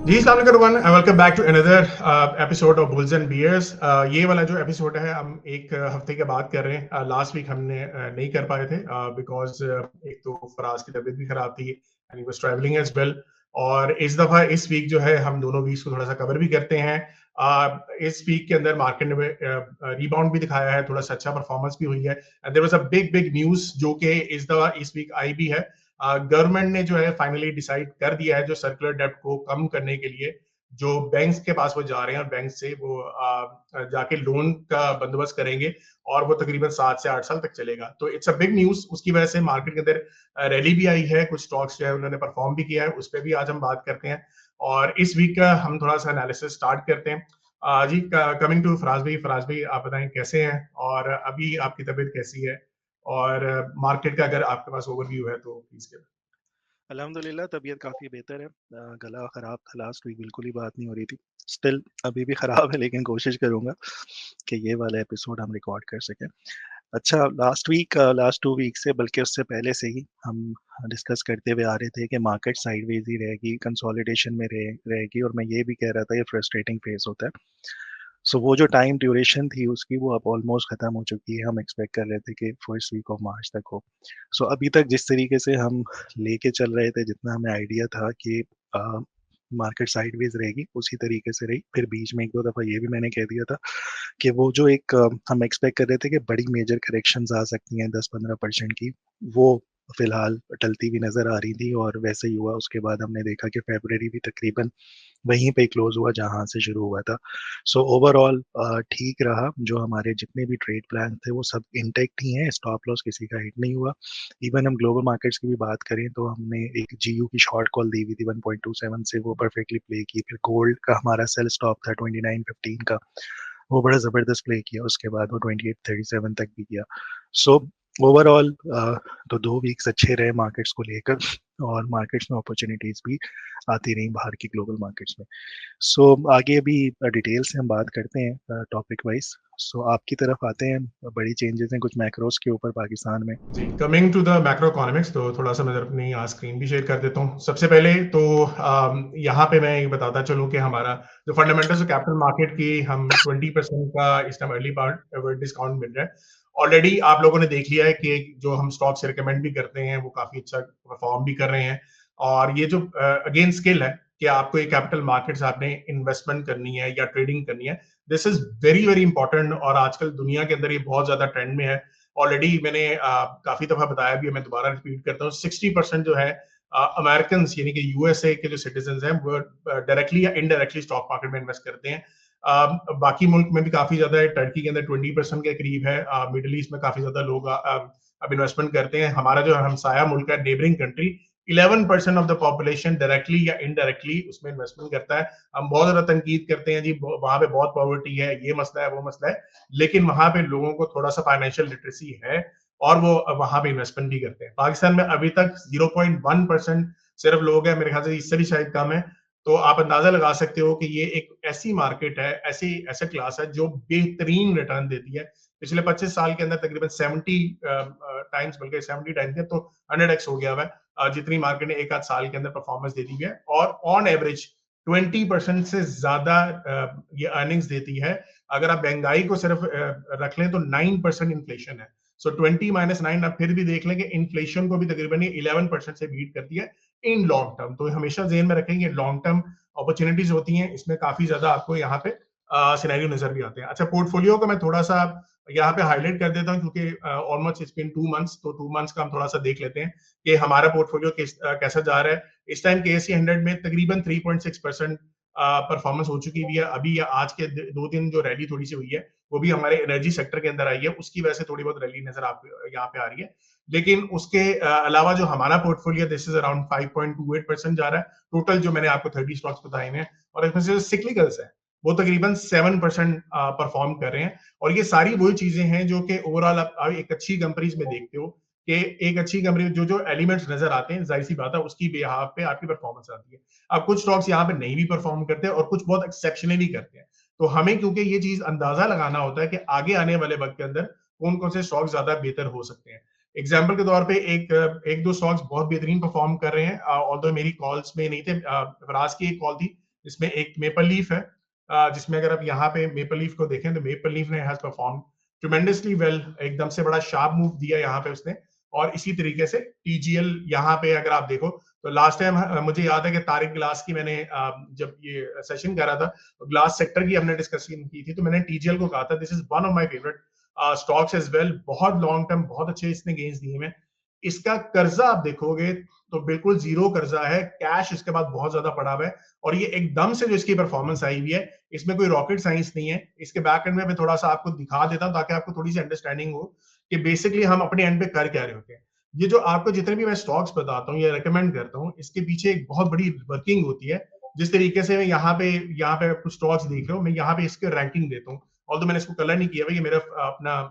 जी अस्सलाम वालेकुम everyone, welcome back to another episode of bulls and bears. ये वाला जो एपिसोड है हम एक हफ्ते के बाद कर रहे हैं। लास्ट वीक हमने नहीं कर पाए थे बिकॉज एक तो फराज की तबीयत भी खराब थी and he was travelling as well. और इस दफा इस वीक जो है हम दोनों वीक्स को थोड़ा सा कवर भी करते हैं। इस वीक के अंदर मार्केट ने रिबाउंड भी दिखाया है, थोड़ा सा अच्छा परफॉर्मेंस भी हुई है and there was a big big news जो कि इस वीक आई भी है। गवर्नमेंट ने जो है फाइनली डिसाइड कर दिया है जो सर्कुलर डेब्ट को कम करने के लिए जो बैंक्स के पास वो जा रहे हैं और बैंक से वो जाके लोन का बंदोबस्त करेंगे और वो तकरीबन 7 से 8 साल तक चलेगा। तो इट्स अ बिग न्यूज। उसकी वजह से मार्केट के अंदर रैली भी आई है, कुछ स्टॉक्स जो है उन्होंने परफॉर्म भी किया है, उस पर भी आज हम बात करते हैं। और इस वीक का हम थोड़ा सा एनालिसिस स्टार्ट करते हैं। जी, कमिंग टू फराज भाई आप बताएं कैसे हैं और अभी आपकी तबीयत कैसी है और मार्केट का अगर आपके पास ओवरव्यू है तो प्लीज करें। अल्हम्दुलिल्लाह तबीयत काफ़ी बेहतर है। गला ख़राब था, लास्ट वीक बिल्कुल ही बात नहीं हो रही थी। स्टिल अभी भी ख़राब है, लेकिन कोशिश करूँगा कि ये वाला एपिसोड हम रिकॉर्ड कर सकें। अच्छा, लास्ट 2 वीक से, बल्कि उससे पहले से ही हम डिस्कस करते हुए आ रहे थे कि मार्केट साइडवेज ही रहेगी, कंसोलिडेशन में रहेगी, और मैं ये भी कह रहा था ये फ्रस्ट्रेटिंग फेज़ होता है। सो वो जो टाइम ड्यूरेशन थी उसकी, वो अब ऑलमोस्ट ख़त्म हो चुकी है। हम एक्सपेक्ट कर रहे थे कि फर्स्ट वीक ऑफ मार्च तक हो। सो अभी तक जिस तरीके से हम लेके चल रहे थे, जितना हमें आइडिया था कि मार्केट साइडवेज रहेगी, उसी तरीके से रही। फिर बीच में 1-2 दफ़ा ये भी मैंने कह दिया था कि वो जो एक हम एक्सपेक्ट कर रहे थे कि बड़ी मेजर करेक्शंस आ सकती हैं 10-15% की, वो फिलहाल टलती हुई नज़र आ रही थी, और वैसे ही हुआ। उसके बाद हमने देखा कि फ़रवरी भी तकरीबन वहीं पे क्लोज़ हुआ जहाँ से शुरू हुआ था। सो ओवरऑल ठीक रहा। जो हमारे जितने भी ट्रेड प्लान थे वो सब इंटैक्ट ही हैं, स्टॉप लॉस किसी का हिट नहीं हुआ। इवन हम ग्लोबल मार्केट्स की भी बात करें तो हमने एक जीयू की शॉर्ट कॉल दी हुई थी 1.27 से, वो परफेक्टली प्ले की। फिर गोल्ड का हमारा सेल स्टॉप था 29.15 का, वो बड़ा ज़बरदस्त प्ले किया। उसके बाद वो 28.37 तक भी गया। सो ओवरऑल तो 2 वीक्स अच्छे रहे मार्केट्स को लेकर, और मार्केट्स में अपॉर्च्युनिटीज़ भी आती रहीं बाहर की ग्लोबल मार्केट्स में। सो आगे अभी डिटेल से हम बात करते हैं टॉपिक वाइज। सो आपकी तरफ आते हैं। बड़ी चेंजेस हैं कुछ मैक्रोस के ऊपर पाकिस्तान में। जी, coming to the macroeconomics तो थोड़ा सा मैं अपनी स्क्रीन भी शेयर कर देता हूँ। सबसे पहले तो यहाँ पे मैं ये बताता चलूँ कि हमारा जो फंडामेंटल्स कैपिटल मार्केट की हम 20% का इस टाइम अर्ली पार्ट डिस्काउंट मिल रहा है। ऑलरेडी आप लोगों ने देख लिया है कि जो हम स्टॉक्स रिकमेंड भी करते हैं वो काफी अच्छा परफॉर्म भी कर रहे हैं। और ये जो अगेन स्किल है कि आपको ये कैपिटल मार्केट्स आपने इन्वेस्टमेंट करनी है या ट्रेडिंग करनी है, this is very very important. और आजकल दुनिया के अंदर ये बहुत ज्यादा ट्रेंड में है। ऑलरेडी मैंने काफी दफा बताया भी, मैं दोबारा रिपीट करता हूँ, 60% जो है अमेरिकन यानी कि यूएसए के जो सिटीजन हैं वो डायरेक्टली या इनडायरेक्टली स्टॉक मार्केट में इन्वेस्ट करते हैं। बाकी मुल्क में भी काफी ज्यादा है, टर्की के अंदर 20% के करीब है, मिडिल ईस्ट में काफी ज्यादा लोग अब इन्वेस्टमेंट करते हैं। हमारा जो हमसाया मुल्क है, neighbouring country, 11% of the population directly या इनडायरेक्टली उसमें इन्वेस्टमेंट करता है। हम बहुत ज्यादा तनकीद करते हैं जी वहां पे बहुत पॉवर्टी है, ये मसला है वो मसला है, लेकिन वहां पे लोगों को थोड़ा सा फाइनेंशियल लिटरेसी है और वो वहां पे इन्वेस्टमेंट भी करते हैं। पाकिस्तान में अभी तक 0.1% सिर्फ लोग हैं, मेरे ख्याल से इससे भी शायद कम है। तो आप अंदाजा लगा सकते हो कि ये एक ऐसी मार्केट है, ऐसी एसेट क्लास है जो बेहतरीन रिटर्न देती है। पिछले 25 साल के अंदर तकरीबन 70 टाइम्स, बल्कि 70 टाइम्स तो 100x हो गया हुआ है जितनी मार्केट ने एक आध साल के अंदर परफॉर्मेंस दे दी है। और ऑन एवरेज 20% से ज्यादा ये अर्निंग्स देती है। अगर आप महंगाई को सिर्फ रख लें तो 9% इन्फ्लेशन है। सो 20 - 9 आप फिर भी देख लें कि इन्फ्लेशन को भी तकरीबन 11% से बीट करती है इन लॉन्ग टर्म। तो हमेशा जेहन में रखेंगे लॉन्ग टर्म अपॉर्चुनिटीज होती हैं, इसमें काफी ज्यादा आपको यहाँ पे सिनेरियो नजर भी आते हैं। अच्छा, पोर्टफोलियो को मैं थोड़ा सा यहाँ पे हाईलाइट कर देता हूँ क्योंकि ऑलमोस्ट इट्स बीन 2 मंथ्स, तो 2 मंथ्स का हम थोड़ा सा देख लेते हैं कि हमारा पोर्टफोलियो कैसा जा रहा है। इस टाइम के एस 100 में तकरीबन 3.6% परफॉर्मेंस हो चुकी हुई है। अभी आज के 2 दिन जो रैली थोड़ी सी हुई है वो भी हमारे एनर्जी सेक्टर के अंदर आई है, उसकी वजह से थोड़ी बहुत रैली नजर आप यहाँ पे आ रही है। लेकिन उसके अलावा जो हमारा पोर्टफोलियो, दिस इज अराउंड 5.28% जा रहा है। टोटल जो मैंने आपको 30 स्टॉक्स बताए हैं और इसमें से सिक्लिकल्स है वो तकरीबन 7% परफॉर्म कर रहे हैं। और ये सारी वही चीजें हैं जो कि ओवरऑल आप एक अच्छी कंपनीज में देखते हो कि एक अच्छी कंपनी जो जो एलिमेंट्स नजर आते हैं, जाहिर सी बात है उसकी बेहाफ पे आपकी परफॉर्मेंस आती है। अब कुछ स्टॉक्स यहाँ पे नहीं भी परफॉर्म करते और कुछ बहुत एक्सेप्शनली करते हैं। तो हमें क्योंकि ये चीज अंदाजा लगाना होता है कि आगे आने वाले वक्त के अंदर कौन कौन से स्टॉक्स ज्यादा बेहतर हो सकते हैं। एग्जाम्पल के तौर पे एक दो स्टॉक्स बहुत बेहतरीन परफॉर्म कर रहे हैं, ऑल्दो मेरी कॉल्स में नहीं थे। फराज की एक कॉल थी इसमें एक मेपल लीफ है, जिसमें अगर आप यहाँ पे मेपल लीफ को देखें तो मेपल लीफ ने हैज परफॉर्म ट्रिमेंडसली वेल, एकदम से बड़ा शार्प मूव दिया यहाँ पे उसने। और इसी तरीके से टीजीएल यहाँ पे अगर आप देखो तो लास्ट टाइम मुझे याद है कि तारिक ग्लास की मैंने जब ये सेशन कर रहा था ग्लास सेक्टर की हमने डिस्कशन की थी, तो मैंने टीजीएल को कहा था this is one of my favourite stocks as well, बहुत लॉन्ग टर्म बहुत अच्छे इसने गेन्स दिए हैं। इसका कर्जा आप देखोगे तो बिल्कुल जीरो कर्जा है, कैश इसके बाद बहुत ज्यादा पड़ा हुआ है, और ये एकदम से जो इसकी परफॉर्मेंस आई हुई है इसमें कोई रॉकेट साइंस नहीं है। इसके बैक एंड में मैं थोड़ा सा आपको दिखा देता हूं ताकि आपको थोड़ी सी अंडरस्टैंडिंग हो कि बेसिकली हम अपने एंड पे कर क्या रहे होते हैं। ये जो आपको जितने भी मैं स्टॉक्स बताता हूँ या रेकमेंड करता हूँ, इसके पीछे एक बहुत बड़ी वर्किंग होती है। जिस तरीके से मैं यहाँ पे कुछ स्टॉक्स देख रहे हो, मैं यहाँ पे इसके रैंकिंग देता हूँ, और तो मैंने इसको कलर नहीं किया भाई, ये मेरा अपना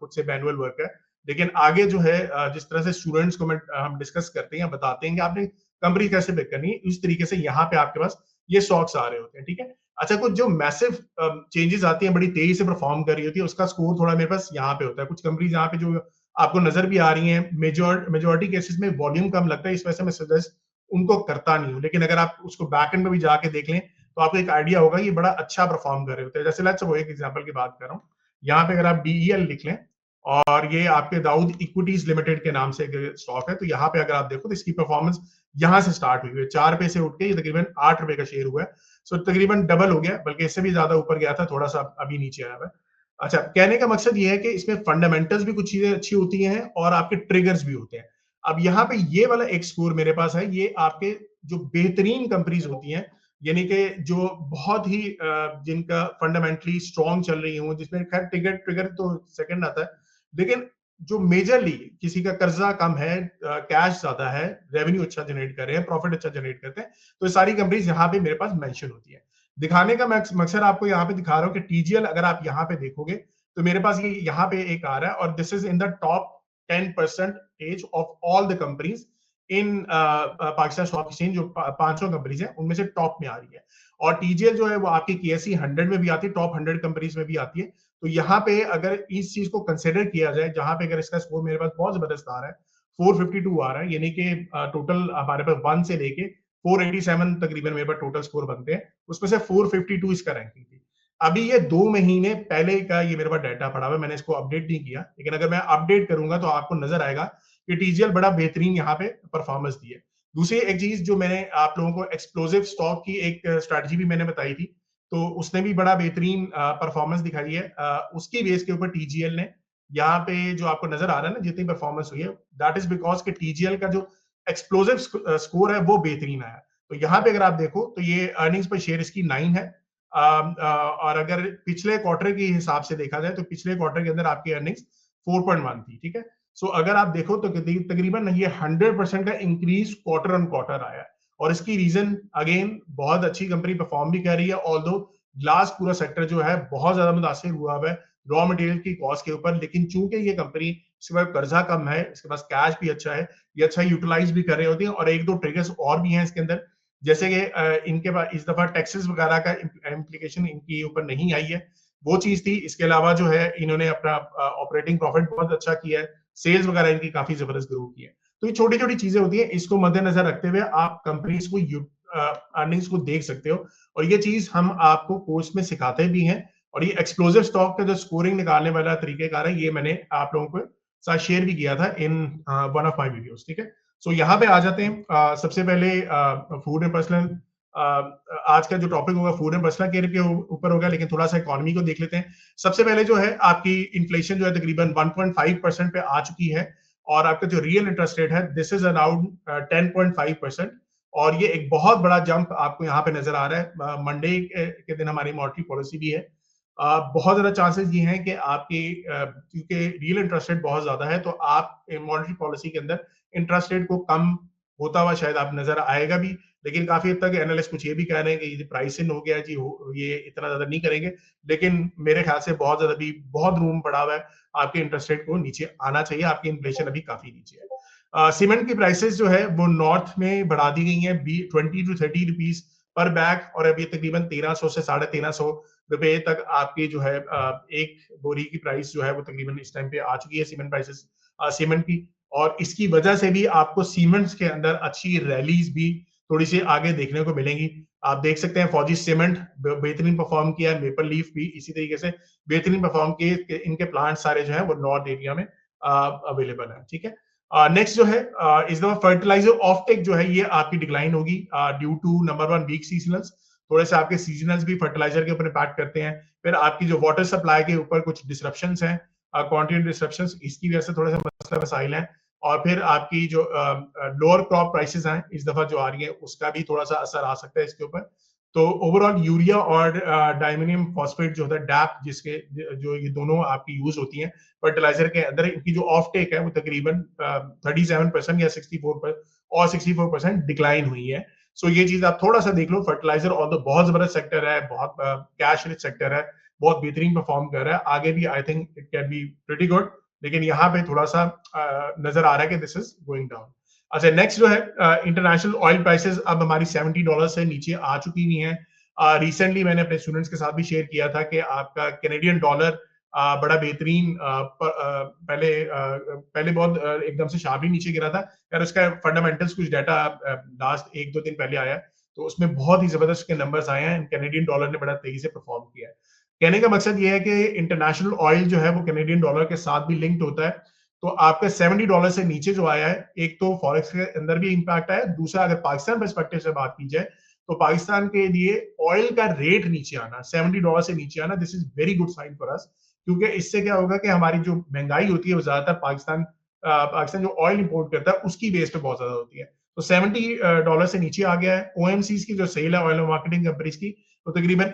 खुद से मैनुअल वर्क है। लेकिन आगे जो है जिस तरह से स्टूडेंट्स को हम डिस्कस करते हैं, बताते हैं कि आपने कंपनी कैसे पिक करनी है, इस तरीके से यहाँ पे आपके पास ये स्टॉक्स आ रहे होते हैं, ठीक है। अच्छा, कुछ जो मैसिव चेंजेस आती हैं, बड़ी तेजी से परफॉर्म कर रही होती है, उसका स्कोर थोड़ा मेरे पास यहाँ पे होता है। कुछ कंपनीज यहाँ पे जो आपको नजर भी आ रही हैं, मेजोरिटी केसेस में वॉल्यूम कम लगता है, इस वजह से मैं सजेस्ट उनको करता नहीं हूँ। लेकिन अगर आप उसको बैक एंड में भी जाके देख लें तो आपको एक आइडिया होगा ये बड़ा अच्छा परफॉर्म कर रहे होते हैं। जैसे लेट्स वो एक एग्जांपल की बात कर रहा हूँ, यहाँ पे अगर आप डीईएल लिख लें और ये आपके दाऊद इक्विटीज लिमिटेड के नाम से एक स्टॉक है, तो यहाँ पे अगर आप देखो तो इसकी परफॉर्मेंस यहाँ से स्टार्ट हुई है, 4 रुपए से उठ के ये तकरीबन 8 रुपए का शेयर हुआ है। सो तकरीबन डबल हो गया, बल्कि इससे भी ज्यादा ऊपर गया था, थोड़ा सा अभी नीचे आया हुआ है। अच्छा, कहने का मकसद ये है कि इसमें फंडामेंटल्स भी कुछ चीजें अच्छी होती हैं और आपके ट्रिगर्स भी होते हैं। अब यहाँ पे ये वाला एक स्कोर मेरे पास है, ये आपके जो बेहतरीन कंपनीज होती हैं, यानी कि जो बहुत ही जिनका फंडामेंटली स्ट्रॉन्ग चल रही हो, जिसमें खैर ट्रिगर ट्रिगर तो सेकंड आता है, लेकिन जो मेजरली किसी का कर्जा कम है, कैश ज्यादा है, रेवेन्यू अच्छा जनरेट कर रहे हैं, प्रॉफिट अच्छा जनरेट करते हैं, तो ये सारी कंपनीज यहाँ पे मेरे पास मेंशन होती है। दिखाने का मकसद आपको यहाँ पे दिखा रहा हूँ कि टीजीएल अगर आप यहाँ पे देखोगे तो मेरे पास ये यहाँ पे एक आ रहा है, और this is in the top 10% of all the companies in Pakistan stock exchange. जो 500 कंपनीज है उनमें से टॉप में आ रही है, और टीजीएल जो है वो आपकी केएसई 100 में भी आती है, टॉप 100 कंपनीज में भी आती है। तो यहाँ पे अगर इस चीज को कंसिडर किया जाए, जहां पे अगर इसका स्कोर मेरे पास बहुत जबरदस्त आ रहा है, 452 आ रहा है, यानी कि टोटल हमारे पास 1 से लेके 487 तकरीबन मेरे पास टोटल स्कोर बनते हैं, उसमें से 452 इसका रैंकिंग थी। अभी ये 2 महीने पहले का ये मेरे पास डाटा पड़ा हुआ है, मैंने इसको अपडेट नहीं किया, लेकिन अगर मैं अपडेट करूंगा तो आपको नजर आएगा कि टीजीएल बड़ा बेहतरीन यहाँ पे परफॉर्मेंस दी है। दूसरी एक चीज जो मैंने आप लोगों को एक्सप्लोसिव स्टॉक की एक स्ट्रैटेजी भी मैंने बताई थी, तो उसने भी बड़ा बेहतरीन परफॉर्मेंस दिखाई है। उसकी बेस के ऊपर टीजीएल ने यहाँ पे जो आपको नजर आ रहा है ना जितनी परफॉर्मेंस हुई है, दैट इज बिकॉज के टीजीएल का जो एक्सप्लोसिव स्कोर है वो बेहतरीन आया। तो यहाँ पे अगर आप देखो तो ये अर्निंग्स पर शेयर इसकी 9 है, और अगर पिछले क्वार्टर के हिसाब से देखा जाए तो पिछले क्वार्टर के अंदर आपकी अर्निंग्स 4.1 थी, ठीक है। सो अगर आप देखो तो तकरीबन ये 100% का इंक्रीज क्वार्टर ऑन क्वार्टर आया है, और इसकी रीजन अगेन बहुत अच्छी कंपनी परफॉर्म भी कर रही है, ऑल्दो ग्लास पूरा सेक्टर जो है बहुत ज्यादा मुतासिर हुआ है रॉ मटेरियल की कॉस्ट के ऊपर, लेकिन चूंकि ये कंपनी इसके पास कर्जा कम है, इसके पास कैश भी अच्छा है, ये अच्छा यूटिलाइज भी कर रहे होते हैं, और एक दो ट्रिगर्स और भी हैं इसके अंदर, जैसे कि इनके पास इस दफा टैक्सेस वगैरह का इम्प्लीकेशन इनके ऊपर नहीं आई है, वो चीज थी। इसके अलावा जो है इन्होंने अपना ऑपरेटिंग प्रॉफिट बहुत अच्छा किया है, सेल्स वगैरह इनकी काफी जबरदस्त ग्रो की है। तो ये छोटी छोटी चीजें होती है, इसको मद्देनजर रखते हुए आप कंपनीज को अर्निंग्स को देख सकते हो, और ये चीज हम आपको कोर्स में सिखाते भी हैं। और ये एक्सप्लोसिव स्टॉक का जो स्कोरिंग निकालने वाला तरीकेकार है, ये मैंने आप लोगों को साथ शेयर भी किया था in one of my videos, ठीक है। सो यहाँ पे आ जाते हैं। सबसे पहले फूड एंड पर्सनल, आज का जो टॉपिक होगा फूड एंड पर्सनल केयर के ऊपर होगा, लेकिन थोड़ा सा इकोनॉमी को देख लेते हैं। सबसे पहले जो है आपकी इन्फ्लेशन जो है तकरीबन 1.5% पे आ चुकी है, और आपका जो रियल इंटरेस्ट रेट है दिस इज अराउंड 10.5%, और ये एक बहुत बड़ा जंप आपको यहाँ पे नजर आ रहा है। मंडे के दिन हमारी मॉनेटरी पॉलिसी भी है, बहुत ज्यादा चांसेस ये हैं कि आपकी क्योंकि रियल इंटरेस्ट रेट बहुत ज्यादा है, तो आप मॉनेटरी पॉलिसी के अंदर इंटरेस्ट रेट को कम होता हुआ शायद आप नजर आएगा भी, लेकिन काफी हद तक एनालिस्ट कुछ ये भी कह रहे हैं कि ये प्राइस इन हो गया जी, ये इतना ज्यादा नहीं करेंगे, लेकिन मेरे ख्याल से बहुत ज्यादा भी बहुत रूम पड़ा हुआ है, आपके इंटरेस्ट रेट को नीचे आना चाहिए, आपकी इन्फ्लेशन अभी काफी नीचे है। सीमेंट की प्राइसेस जो है वो नॉर्थ में बढ़ा दी गई है 20 to 30 रुपीज पर बैग, और अभी तकरीबन 1300 से 1350 रुपए तक आपकी जो है एक बोरी की प्राइस जो है वो तकरीबन इस टाइम पे आ चुकी है सीमेंट प्राइसेस, सीमेंट की। और इसकी वजह से भी आपको सीमेंट्स के अंदर अच्छी रैलीज भी थोड़ी सी आगे देखने को मिलेंगी। आप देख सकते हैं फौजी सीमेंट बेहतरीन परफॉर्म किया, मेपल लीफ भी इसी तरीके से बेहतरीन परफॉर्म किए। इनके प्लांट सारे जो है वो नॉर्थ एरिया में अवेलेबल है। ठीक है, नेक्स्ट जो है इस दफा फर्टिलाइजर ऑफटेक जो है ये आपकी डिक्लाइन होगी due to number one week seasonals. थोड़े से आपके सीजनल्स भी फर्टिलाइजर के ऊपर इम्पैक्ट करते हैं। फिर आपकी जो वाटर सप्लाई के ऊपर कुछ डिसरप्शंस हैं, कॉन्टिन्यूस डिसरप्शंस, इसकी वजह से थोड़ा सा मसला मसाइल है। और फिर आपकी जो लोअर क्रॉप प्राइसेस हैं इस दफा जो आ रही है उसका भी थोड़ा सा असर आ सकता है इसके ऊपर। तो ओवरऑल यूरिया और डायमोनियम फॉस्फेट जो होता है डैप, जिसके जो ये दोनों आपकी यूज होती हैं फर्टिलाइजर के अंदर, इनकी जो ऑफ टेक है वो तकरीबन 37% या 64% और 64% डिक्लाइन हुई है। सो ये चीज आप थोड़ा सा देख लो। फर्टिलाइजर और तो बहुत जबरदस्त सेक्टर है, बहुत कैश रिच सेक्टर है, बहुत बेहतरीन परफॉर्म कर रहा है, आगे भी I think it can be pretty good. लेकिन यहाँ पे थोड़ा सा नजर आ रहा है कि दिस इज गोइंग डाउन। अच्छा, नेक्स्ट जो है इंटरनेशनल ऑयल प्राइसेस अब हमारी $70 से नीचे आ चुकी हुई हैं। रिसेंटली मैंने अपने स्टूडेंट्स के साथ भी शेयर किया था कि आपका कैनेडियन डॉलर बड़ा बेहतरीन पहले बहुत एकदम से शार्पली नीचे गिरा था यार। उसका फंडामेंटल्स कुछ डाटा लास्ट एक दो दिन पहले आया, तो उसमें बहुत ही जबरदस्त के नंबर्स आए हैं। कैनेडियन डॉलर ने बड़ा तेजी से परफॉर्म किया है। कहने का मकसद ये है कि इंटरनेशनल ऑयल जो है वो कैनेडियन डॉलर के साथ भी लिंक्ड होता है। तो आपका $70 से नीचे जो आया है, एक तो फॉरेक्स के अंदर भी इंपैक्ट आया, दूसरा अगर पाकिस्तान पर्सपेक्टिव से बात की जाए तो पाकिस्तान के लिए ऑयल का रेट नीचे आना, $70 से नीचे आना, this is very good sign for us. क्योंकि इससे क्या होगा कि हमारी जो महंगाई होती है वो ज्यादातर पाकिस्तान जो ऑयल इंपोर्ट करता है उसकी बेस पे बहुत ज्यादा होती है। तो $70 से नीचे आ गया है। ओएमसीज की जो सेल है, ऑयल मार्केटिंग कंपनीज की, तो तकरीबन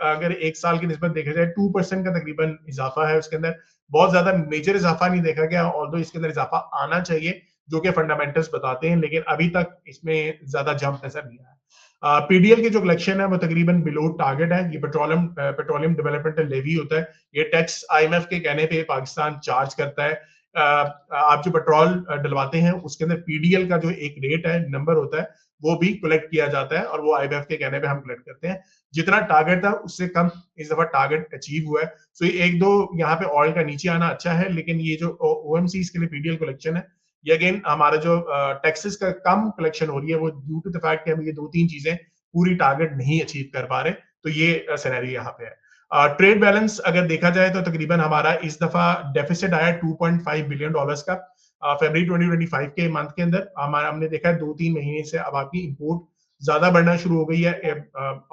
अगर एक साल की निस्बत देखा जाए 2% का तकरीबन इजाफा है उसके अंदर। बहुत ज्यादा मेजर इजाफा नहीं देखा गया, ऑल्दो इसके अंदर इजाफा आना चाहिए जो कि फंडामेंटल्स बताते हैं, लेकिन अभी तक इसमें ज्यादा जंप नजर नहीं आया। पीडीएल की जो कलेक्शन है वो तकरीबन बिलो टारगेट है। ये पेट्रोलियम डेवलपमेंट लेवी होता है, ये टैक्स आईएमएफ के कहने पे पाकिस्तान चार्ज करता है। आप जो पेट्रोल डलवाते हैं उसके अंदर पीडीएल का जो एक रेट है, नंबर होता है, वो भी कलेक्ट किया जाता है और वो आईएमएफ के कहने पे हम कलेक्ट करते हैं। जितना टारगेट था उससे कम इस दफा टारगेट अचीव हुआ है। सो ये एक दो यहाँ पे ऑयल का नीचे आना अच्छा है, लेकिन ये जो ओएमसी के लिए पीडीएल कलेक्शन है, ये अगेन हमारा जो टैक्सेस का कम कलेक्शन हो रही है वो ड्यू टू द फैक्ट कि हम ये दो तीन चीजें पूरी टारगेट नहीं अचीव कर पा रहे। तो ये सिनेरियो यहाँ पे है। ट्रेड बैलेंस अगर देखा जाए तो तकरीबन हमारा इस दफा डेफिसिट आया $2.5 बिलियन का फरवरी 2025 के मंथ के अंदर। हमने देखा है 2-3 महीने से अब आपकी इंपोर्ट ज्यादा बढ़ना शुरू हो गई है।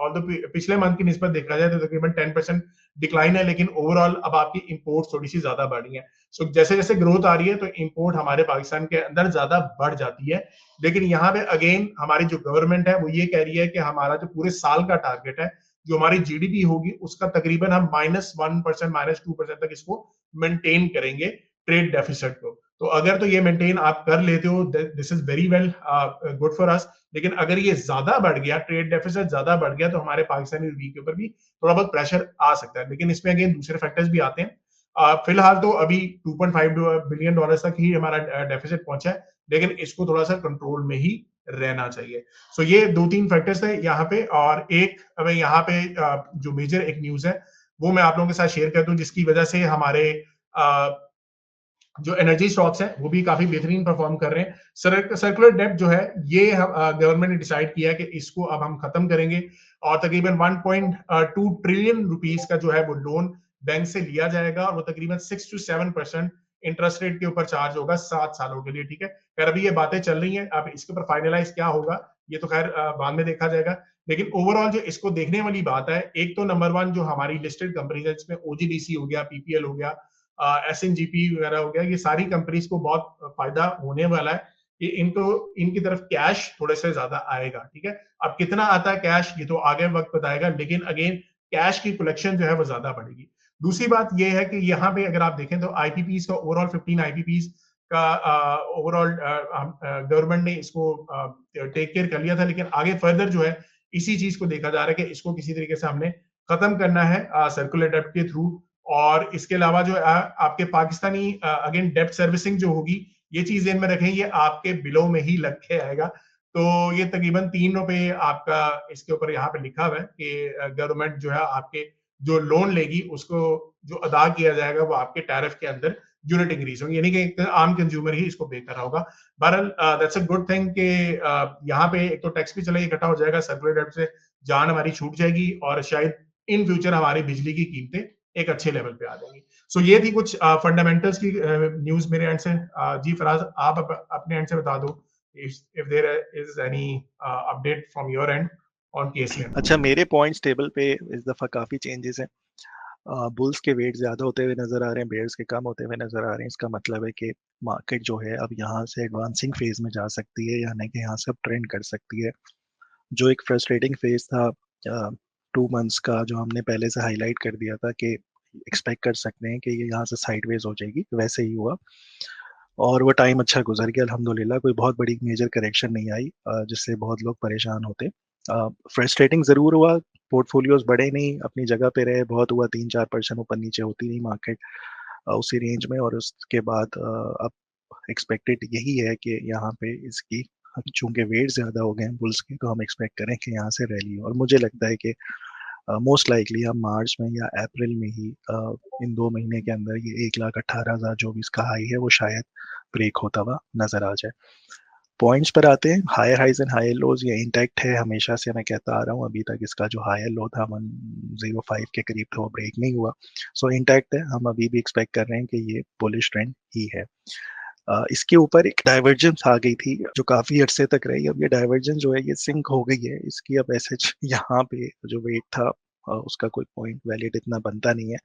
ऑल्दो पिछले मंथ की निस्बत देखा जाए तो तकरीबन 10% डिक्लाइन है, लेकिन ओवरऑल अब आपकी इंपोर्ट थोड़ी सी ज्यादा बढ़ रही है। सो जैसे जैसे ग्रोथ आ रही है तो इंपोर्ट हमारे पाकिस्तान के अंदर ज्यादा बढ़ जाती है। लेकिन यहाँ पे अगेन हमारी जो गवर्नमेंट है वो ये कह रही है कि हमारा जो पूरे साल का टारगेट है, जो हमारी जीडीपी होगी उसका तकरीबन हम -1% -2% तक इसको मेंटेन करेंगे, ट्रेड डेफिसिट को। तो अगर तो ये मेंटेन आप कर लेते हो, this is very well good for us. लेकिन अगर ये ज्यादा बढ़ गया, ट्रेड डेफिसिट ज्यादा बढ़ गया, तो हमारे पाकिस्तानी रुपये के ऊपर भी थोड़ा बहुत प्रेशर आ सकता है। लेकिन इसमें अगेन दूसरे फैक्टर्स भी आते हैं। फिलहाल तो अभी $2.5 बिलियन तक ही हमारा डेफिसिट पहुंचा है, लेकिन इसको थोड़ा सा कंट्रोल में ही रहना चाहिए। सो ये दो तीन फैक्टर्स थे यहाँ पे। और एक हमें यहाँ पे जो मेजर एक न्यूज है वो मैं आप लोगों के साथ शेयर कर दूं, जिसकी वजह से हमारे जो एनर्जी स्टॉक्स हैं वो भी काफी बेहतरीन परफॉर्म कर रहे हैं। सर्कुलर डेब्ट जो है ये गवर्नमेंट ने डिसाइड किया कि इसको अब हम खत्म करेंगे और तकरीबन 1.2 ट्रिलियन रुपीस का जो है वो लोन बैंक से लिया जाएगा और वो तकरीबन 6 to 7% इंटरेस्ट रेट के ऊपर चार्ज होगा 7 सालों के लिए। ठीक है, खैर अभी ये बातें चल रही हैं, अब इसके ऊपर फाइनलाइज क्या होगा ये तो खैर बाद में देखा जाएगा। लेकिन ओवरऑल जो इसको देखने वाली बात है, एक तो नंबर वन जो हमारी लिस्टेड कंपनीज है जिसमें ओजीडीसी हो गया, पीपीएल हो गया, एसएनजीपी वगैरह हो गया, ये सारी कंपनीज को बहुत फायदा होने वाला है कि इनकी तरफ कैश थोड़े से ज्यादा आएगा। ठीक है, अब कितना आता है कैश ये तो आगे वक्त बताएगा, लेकिन अगेन कैश की कलेक्शन जो है वो ज्यादा बढ़ेगी। दूसरी बात ये है कि यहाँ पे अगर आप देखें तो आईपीपीज का ओवरऑल 15 आईपीपीज का ओवरऑल गवर्नमेंट ने इसको टेक केयर कर लिया था, लेकिन आगे फर्दर जो है इसी चीज को देखा जा रहा है कि इसको किसी तरीके से हमने खत्म करना है सर्कुलर डेब्ट के थ्रू। और इसके अलावा जो आपके पाकिस्तानी अगेन डेब्ट सर्विसिंग जो होगी, ये चीज ध्यान में रखें, ये आपके बिलों में ही लग के आएगा। तो ये तकरीबन ₹3 आपका इसके ऊपर यहाँ पे लिखा हुआ है कि गवर्नमेंट जो है आपके जो लोन लेगी उसको जो अदा किया जाएगा वो आपके टैरिफ के अंदर यूनिट इंक्रीज होंगे, यानी कि आम कंज्यूमर ही इसको बेच रहा होगा। बहरहाल दैट्स अ गुड थिंग कि यहाँ पे एक तो टैक्स भी चला इकट्ठा हो जाएगा, सर्कुलर डेब्ट से जान हमारी छूट जाएगी और शायद इन फ्यूचर हमारी बिजली की कीमतें एक अच्छे लेवल पे आ जाएंगी। सो ये थी कुछ फंडामेंटल्स की न्यूज मेरे एंड से। जी फराज, आप अपने एंड से बता दो if there is any update from your end on KCM। अच्छा, मेरे पॉइंट्स टेबल पे इस दफा काफी चेंजेस हैं। बुल्स के वेट ज्यादा होते हुए नजर आ रहे हैं, बेयर्स के कम होते हुए नजर आ रहे हैं। इसका मतलब है कि मार्केट जो है अब यहाँ से एडवांसिंग फेज में जा सकती है, यानी कि यहाँ से अब ट्रेंड कर सकती है। जो एक फ्रस्ट्रेटिंग फेज था 2 मंथ्स का, जो हमने पहले से हाईलाइट कर दिया था कि एक्सपेक्ट कर सकते हैं कि ये यहाँ से साइडवेज हो जाएगी, वैसे ही हुआ और वो टाइम अच्छा गुजर गया अल्हम्दुलिल्लाह। कोई बहुत बड़ी मेजर करेक्शन नहीं आई जिससे बहुत लोग परेशान होते। फ्रस्ट्रेटिंग ज़रूर हुआ, पोर्टफोलियोज बढ़े नहीं, अपनी जगह पे रहे, बहुत हुआ 3-4% ऊपर नीचे होती नहीं मार्केट उसी रेंज में। और उसके बाद अब एक्सपेक्टेड यही है कि यहाँ पे इसकी चूंकि वेट ज़्यादा हो गए हैं बुल्स के, तो हम एक्सपेक्ट करें कि यहाँ से रैली हो। और मुझे लगता है कि मोस्ट लाइकली हम मार्च में या अप्रैल में ही इन 2 महीने के अंदर ये 1,18,000 जो भी इसका हाई है वो शायद ब्रेक होता हुआ नजर आ जाए। पॉइंट्स पर आते हैं, higher highs and higher lows ये इंटैक्ट है, हमेशा से मैं कहता आ रहा हूँ। अभी तक इसका जो हायर लो था 105 के करीब था, वो ब्रेक नहीं हुआ, सो इंटैक्ट है। हम अभी भी एक्सपेक्ट कर रहे हैं कि ये बुलिश ट्रेंड ही है। इसके ऊपर एक डाइवर्जेंस आ गई थी जो काफी अरसे तक रही। अब ये डाइवर्जेंस जो है ये सिंक हो गई है, इसकी अब ऐसे यहाँ पे जो वेट था उसका कोई पॉइंट वैलिड इतना बनता नहीं है,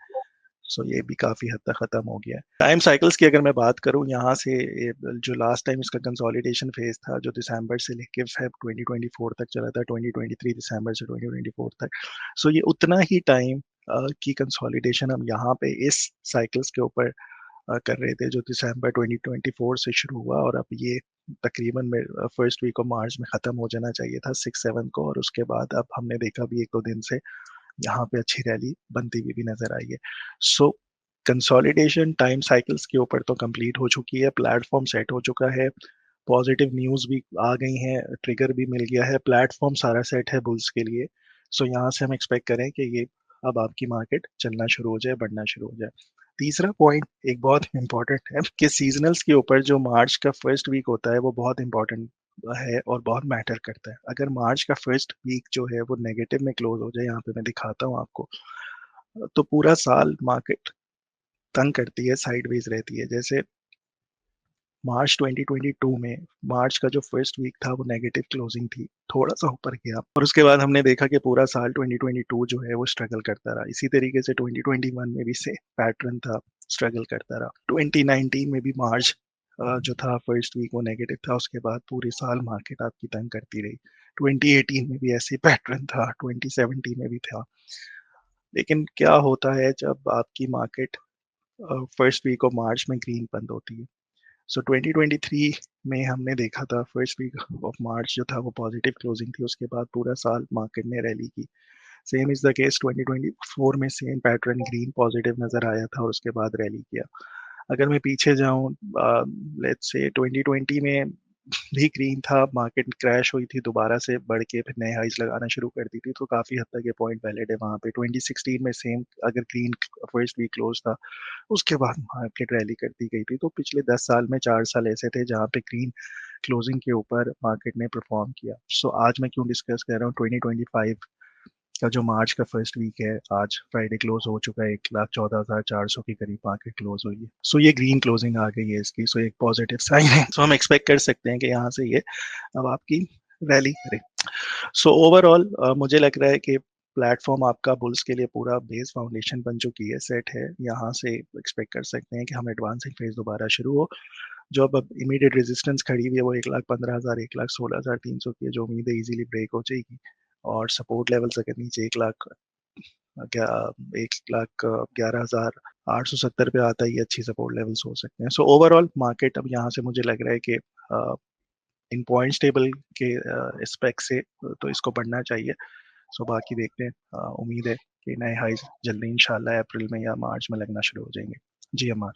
सो ये भी काफी हद तक खत्म हो गया है। टाइम साइकिल्स की अगर मैं बात करूं, यहाँ से जो लास्ट टाइम इसका कंसोलिडेशन फेज था जो दिसंबर से लेके फेब 2024 तक चला था, 2023 दिसंबर से 2024 तक, सो ये उतना ही टाइम की कंसोलिडेशन हम यहाँ पे इस साइकिल्स के ऊपर कर रहे थे जो दिसंबर 2024 से शुरू हुआ, और अब ये तकरीबन फर्स्ट वीक ऑफ मार्च में ख़त्म हो जाना चाहिए था 6-7 को। और उसके बाद अब हमने देखा भी 1-2 दिन से यहाँ पे अच्छी रैली बनती हुई भी नजर आई है। सो कंसोलिडेशन टाइम साइकिल्स के ऊपर तो कंप्लीट हो चुकी है, प्लेटफॉर्म सेट हो चुका है, पॉजिटिव न्यूज़ भी आ गई हैं, ट्रिगर भी मिल गया है, प्लेटफॉर्म सारा सेट है बुल्स के लिए। सो यहाँ से हम एक्सपेक्ट करें कि ये अब आपकी मार्केट चलना शुरू हो जाए, बढ़ना शुरू हो जाए। तीसरा पॉइंट एक बहुत इंपॉर्टेंट है कि सीजनल्स के ऊपर जो मार्च का फर्स्ट वीक होता है वो बहुत इंपॉर्टेंट है और बहुत मैटर करता है। अगर मार्च का फर्स्ट वीक जो है वो नेगेटिव में क्लोज हो जाए, यहाँ पे मैं दिखाता हूँ आपको, तो पूरा साल मार्केट तंग करती है, साइडवेज रहती है। जैसे मार्च 2022 में मार्च का जो फर्स्ट वीक था वो नेगेटिव क्लोजिंग थी, थोड़ा सा ऊपर गया और उसके बाद हमने देखा कि पूरा साल 2022 जो है वो स्ट्रगल करता रहा। इसी तरीके से 2021 में भी से पैटर्न था, स्ट्रगल करता रहा। 2019 में भी मार्च जो था फर्स्ट वीक वो नेगेटिव था, उसके बाद पूरे साल मार्केट आपकी तंग करती रही। 2018 में भी ऐसे पैटर्न था, 2017 में भी था। लेकिन क्या होता है जब आपकी market first week of March में ग्रीन बंद होती है? सो 2023 में हमने देखा था फर्स्ट वीक ऑफ मार्च जो था वो पॉजिटिव क्लोजिंग थी, उसके बाद पूरा साल मार्केट ने रैली की। सेम इज द केस 2024 में, सेम पैटर्न, ग्रीन पॉजिटिव नजर आया था और उसके बाद रैली किया। अगर मैं पीछे जाऊं, लेट्स से 2020 में भी ग्रीन था, मार्केट क्रैश हुई थी, दोबारा से बढ़ के फिर नए हाइज लगाना शुरू कर दी थी, तो काफ़ी हद तक ये पॉइंट वैलिड है वहाँ पे। 2016 में सेम अगर ग्रीन फर्स्ट वीक क्लोज था, उसके बाद मार्केट रैली करती गई थी। तो पिछले 10 साल में 4 साल ऐसे थे जहाँ पे ग्रीन क्लोजिंग के ऊपर मार्केट ने परफॉर्म किया। सो आज मैं क्यों डिस्कस कर रहा हूँ 2025 का जो मार्च का फर्स्ट वीक है, आज फ्राइडे क्लोज हो चुका है, 1,14,400 के करीब मार्केट क्लोज हुई है। सो ये ग्रीन क्लोजिंग आ गई है इसकी, सो एक पॉजिटिव साइन है। सो हम एक्सपेक्ट कर सकते हैं कि यहाँ से ये अब आपकी रैली करे। सो ओवरऑल मुझे लग रहा है कि प्लेटफॉर्म आपका बुल्स के लिए पूरा बेस फाउंडेशन बन चुकी है, सेट है। यहाँ से एक्सपेक्ट कर सकते हैं कि हम एडवांसिंग फेज दोबारा शुरू हो। जो अब इमीडिएट रेजिस्टेंस खड़ी हुई है वो 1,15,000, 1,16,300 की है, जो उम्मीद है इजीली ब्रेक हो जाएगी। और सपोर्ट लेवल्स अगर नीचे 1,11,870 पे आता है, ये अच्छी सपोर्ट लेवल्स हो सकते हैं। सो ओवरऑल मार्केट अब यहाँ से मुझे लग रहा है कि इन पॉइंट्स टेबल के एस्पेक्ट से तो इसको बढ़ना चाहिए। सो बाकी देखते हैं, उम्मीद है कि नए हाइज जल्दी इंशाल्लाह अप्रैल में या मार्च में लगना शुरू हो जाएंगे। जी अमार।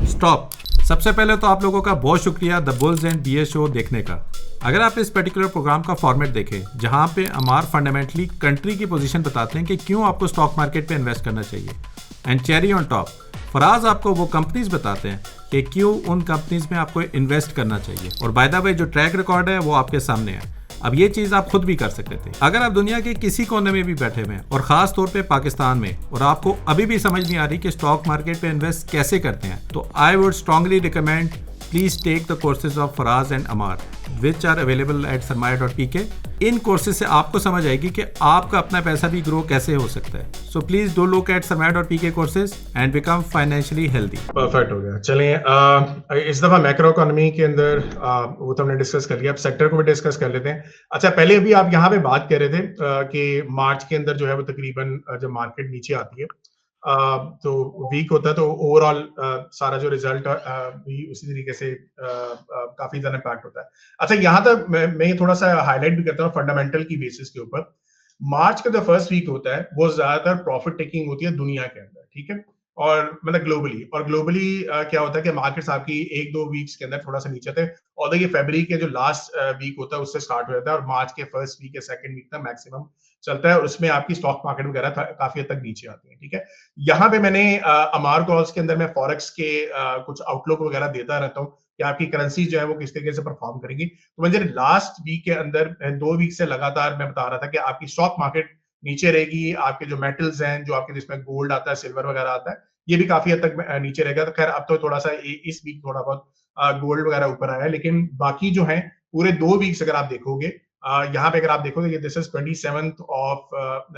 स्टॉप। सबसे पहले तो आप लोगों का बहुत शुक्रिया the bulls and BS show देखने का। अगर आप इस पर्टिकुलर प्रोग्राम का फॉर्मेट देखें जहां पे अमार फंडामेंटली कंट्री की पोजीशन बताते हैं कि क्यों आपको स्टॉक मार्केट पे इन्वेस्ट करना चाहिए, and cherry on top, Faraz आपको वो कंपनीज बताते हैं कि क्यों उन कंपनीज में आपको इन्वेस्ट करना चाहिए। और बाय द वे जो ट्रैक रिकॉर्ड है वो आपके सामने है। अब ये चीज़ आप खुद भी कर सकते थे अगर आप दुनिया के किसी कोने में भी बैठे हुए हैं, और ख़ास तौर पे पाकिस्तान में, और आपको अभी भी समझ नहीं आ रही कि स्टॉक मार्केट पे इन्वेस्ट कैसे करते हैं, तो I would strongly recommend please take the courses of Faraz and Amar which are available at sarmaya.pk। इन कोर्सेज से आपको समझ आएगी कि आपका अपना पैसा भी ग्रो कैसे हो सकता है। So please do look at sarmaya.pk courses and become financially healthy. Perfect हो गया। चलें इस दफा मैक्रो इकोनॉमी के अंदर वो तो हमने डिस्कस कर लिया, अब सेक्टर को भी डिस्कस कर लेते हैं। अच्छा, पहले भी आप यहाँ पे बात कर रहे थे कि मार्च के अंदर जो है वो तकरीबन जब मार्केट नीचे आती है तो वीक होता है, तो ओवरऑल सारा जो रिजल्ट भी उसी तरीके से काफी ज्यादा इम्पैक्ट होता है। अच्छा, यहाँ तक मैं थोड़ा सा हाईलाइट भी करता हूँ फंडामेंटल की बेसिस के ऊपर। मार्च का जो फर्स्ट वीक होता है वो ज्यादातर प्रॉफिट टेकिंग होती है दुनिया के अंदर, ठीक है, और मतलब ग्लोबली क्या होता है कि मार्केट्स आपकी 1-2 वीक्स के अंदर थोड़ा सा नीचे थे, और ये फरवरी के जो लास्ट वीक होता है उससे स्टार्ट हो जाता है और मार्च के फर्स्ट वीक या सेकंड वीक तक मैक्सिमम चलता है, और उसमें आपकी स्टॉक मार्केट वगैरह काफी हद तक नीचे आती है, ठीक है। यहाँ पे मैंने अमार कॉल्स के अंदर मैं फॉरेक्स के कुछ आउटलुक वगैरह देता रहता हूँ कि आपकी करेंसी जो है वो किस तरीके से परफॉर्म करेगी। तो मुझे लास्ट वीक के अंदर 2 वीक से लगातार मैं बता रहा था कि आपकी स्टॉक मार्केट नीचे रहेगी, आपके जो मेटल्स हैं, जो आपके जिसमें गोल्ड आता है, सिल्वर वगैरह आता है, ये भी काफी हद तक नीचे रहेगा। तो खैर अब तो थोड़ा सा इस वीक थोड़ा बहुत गोल्ड वगैरह ऊपर आया है, लेकिन बाकी जो है पूरे 2 वीक्स अगर आप देखोगे, यहाँ पे अगर आप देखोगे ये this is 27th of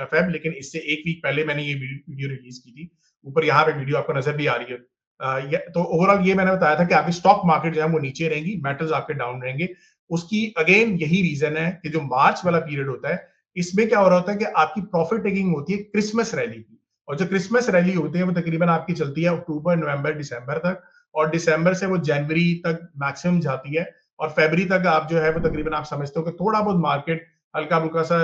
Feb, लेकिन इससे एक वीक पहले मैंने ये वीडियो रिलीज की थी, ऊपर यहाँ पे वीडियो आपको नजर भी आ रही है। तो ओवरऑल ये मैंने बताया था कि आपकी स्टॉक मार्केट जो है वो नीचे रहेंगी, मेटल्स आपके डाउन रहेंगे। उसकी अगेन यही रीजन है कि जो मार्च वाला पीरियड होता है, इसमें क्या हो रहा होता है कि आपकी प्रॉफिट टेकिंग होती है क्रिसमस रैली की, और जो क्रिसमस रैली होती है वो तकरीबन आपकी चलती है अक्टूबर, नवंबर, दिसंबर तक, और दिसंबर से वो जनवरी तक मैक्सिमम जाती है, और फरवरी तक आप जो है वो तकरीबन आप समझते हो कि थोड़ा बहुत मार्केट हल्का फुल्का सा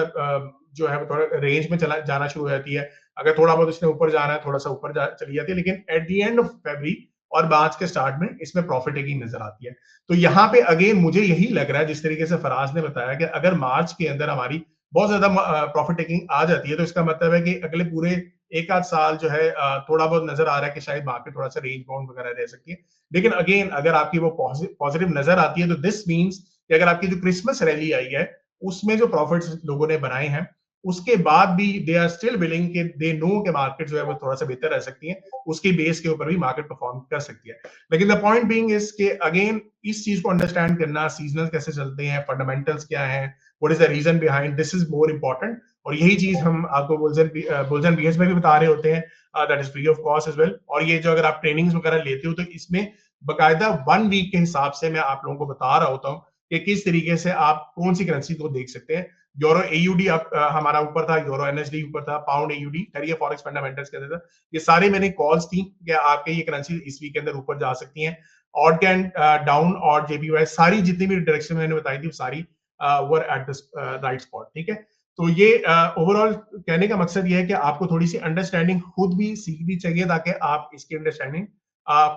जो है वो थोड़ा रेंज में चला जाना शुरू हो जाती है। अगर थोड़ा बहुत उसने ऊपर जाना है, थोड़ा सा ऊपर चली जाती है, लेकिन at the end of February और मार्च के स्टार्ट में इसमें प्रॉफिट टेकिंग नजर आती है। तो यहाँ पे अगेन मुझे यही लग रहा है, जिस तरीके से फराज ने बताया कि अगर मार्च के अंदर हमारी बहुत ज्यादा प्रॉफिट टेकिंग आ जाती है, तो इसका मतलब है कि अगले पूरे एक आध साल जो है थोड़ा बहुत नजर आ रहा है कि शायद मार्केट थोड़ा सा रेंज बाउंड वगैरह रह सकती है। लेकिन अगेन अगर आपकी वो पॉजिटिव नजर आती है, तो दिस मीन्स कि अगर आपकी जो क्रिसमस रैली आई है उसमें जो प्रॉफिट्स लोगों ने बनाए हैं, उसके बाद भी दे आर स्टिल विलिंग कि दे नो कि मार्केट जो है वो थोड़ा सा बेहतर रह सकती है, उसके बेस के ऊपर भी मार्केट परफॉर्म कर सकती है। लेकिन द पॉइंट बीइंग इज कि अगेन इस चीज को अंडरस्टैंड करना, सीजनल कैसे चलते हैं, फंडामेंटल्स क्या हैं, what is the reason behind, this is more important. और यही चीज हम आपको बुल्स एंड बीयर्स में भी बता रहे होते हैं, that is free of cost as well. और ये जो अगर आप ट्रेनिंग्स वगैरह लेते हो, तो इसमें बकायदा 1 वीक के हिसाब से मैं आप लोगों को बता रहा होता हूँ कि किस तरीके से आप कौन सी करेंसी को देख सकते हैं। यूरो एयूडी हमारा ऊपर था, यूरो एनएसडी ऊपर था, पाउंड एयूडी, खैर ये फॉरेक्स फंडामेंटल्स के अंदर था। ये सारे मैंने कॉल्स थी कि आपके ये करेंसी इस वीक के अंदर ऊपर जा सकती हैं, ऑड कैन डाउन और जेपीवाई, सारी जितनी भी डायरेक्शन मैंने बताई थी सारी were at the right spot, ठीक है। तो ये ओवरऑल कहने का मकसद ये है कि आपको थोड़ी सी अंडरस्टैंडिंग खुद भी सीखनी चाहिए, ताकि आप इसकी अंडरस्टैंडिंग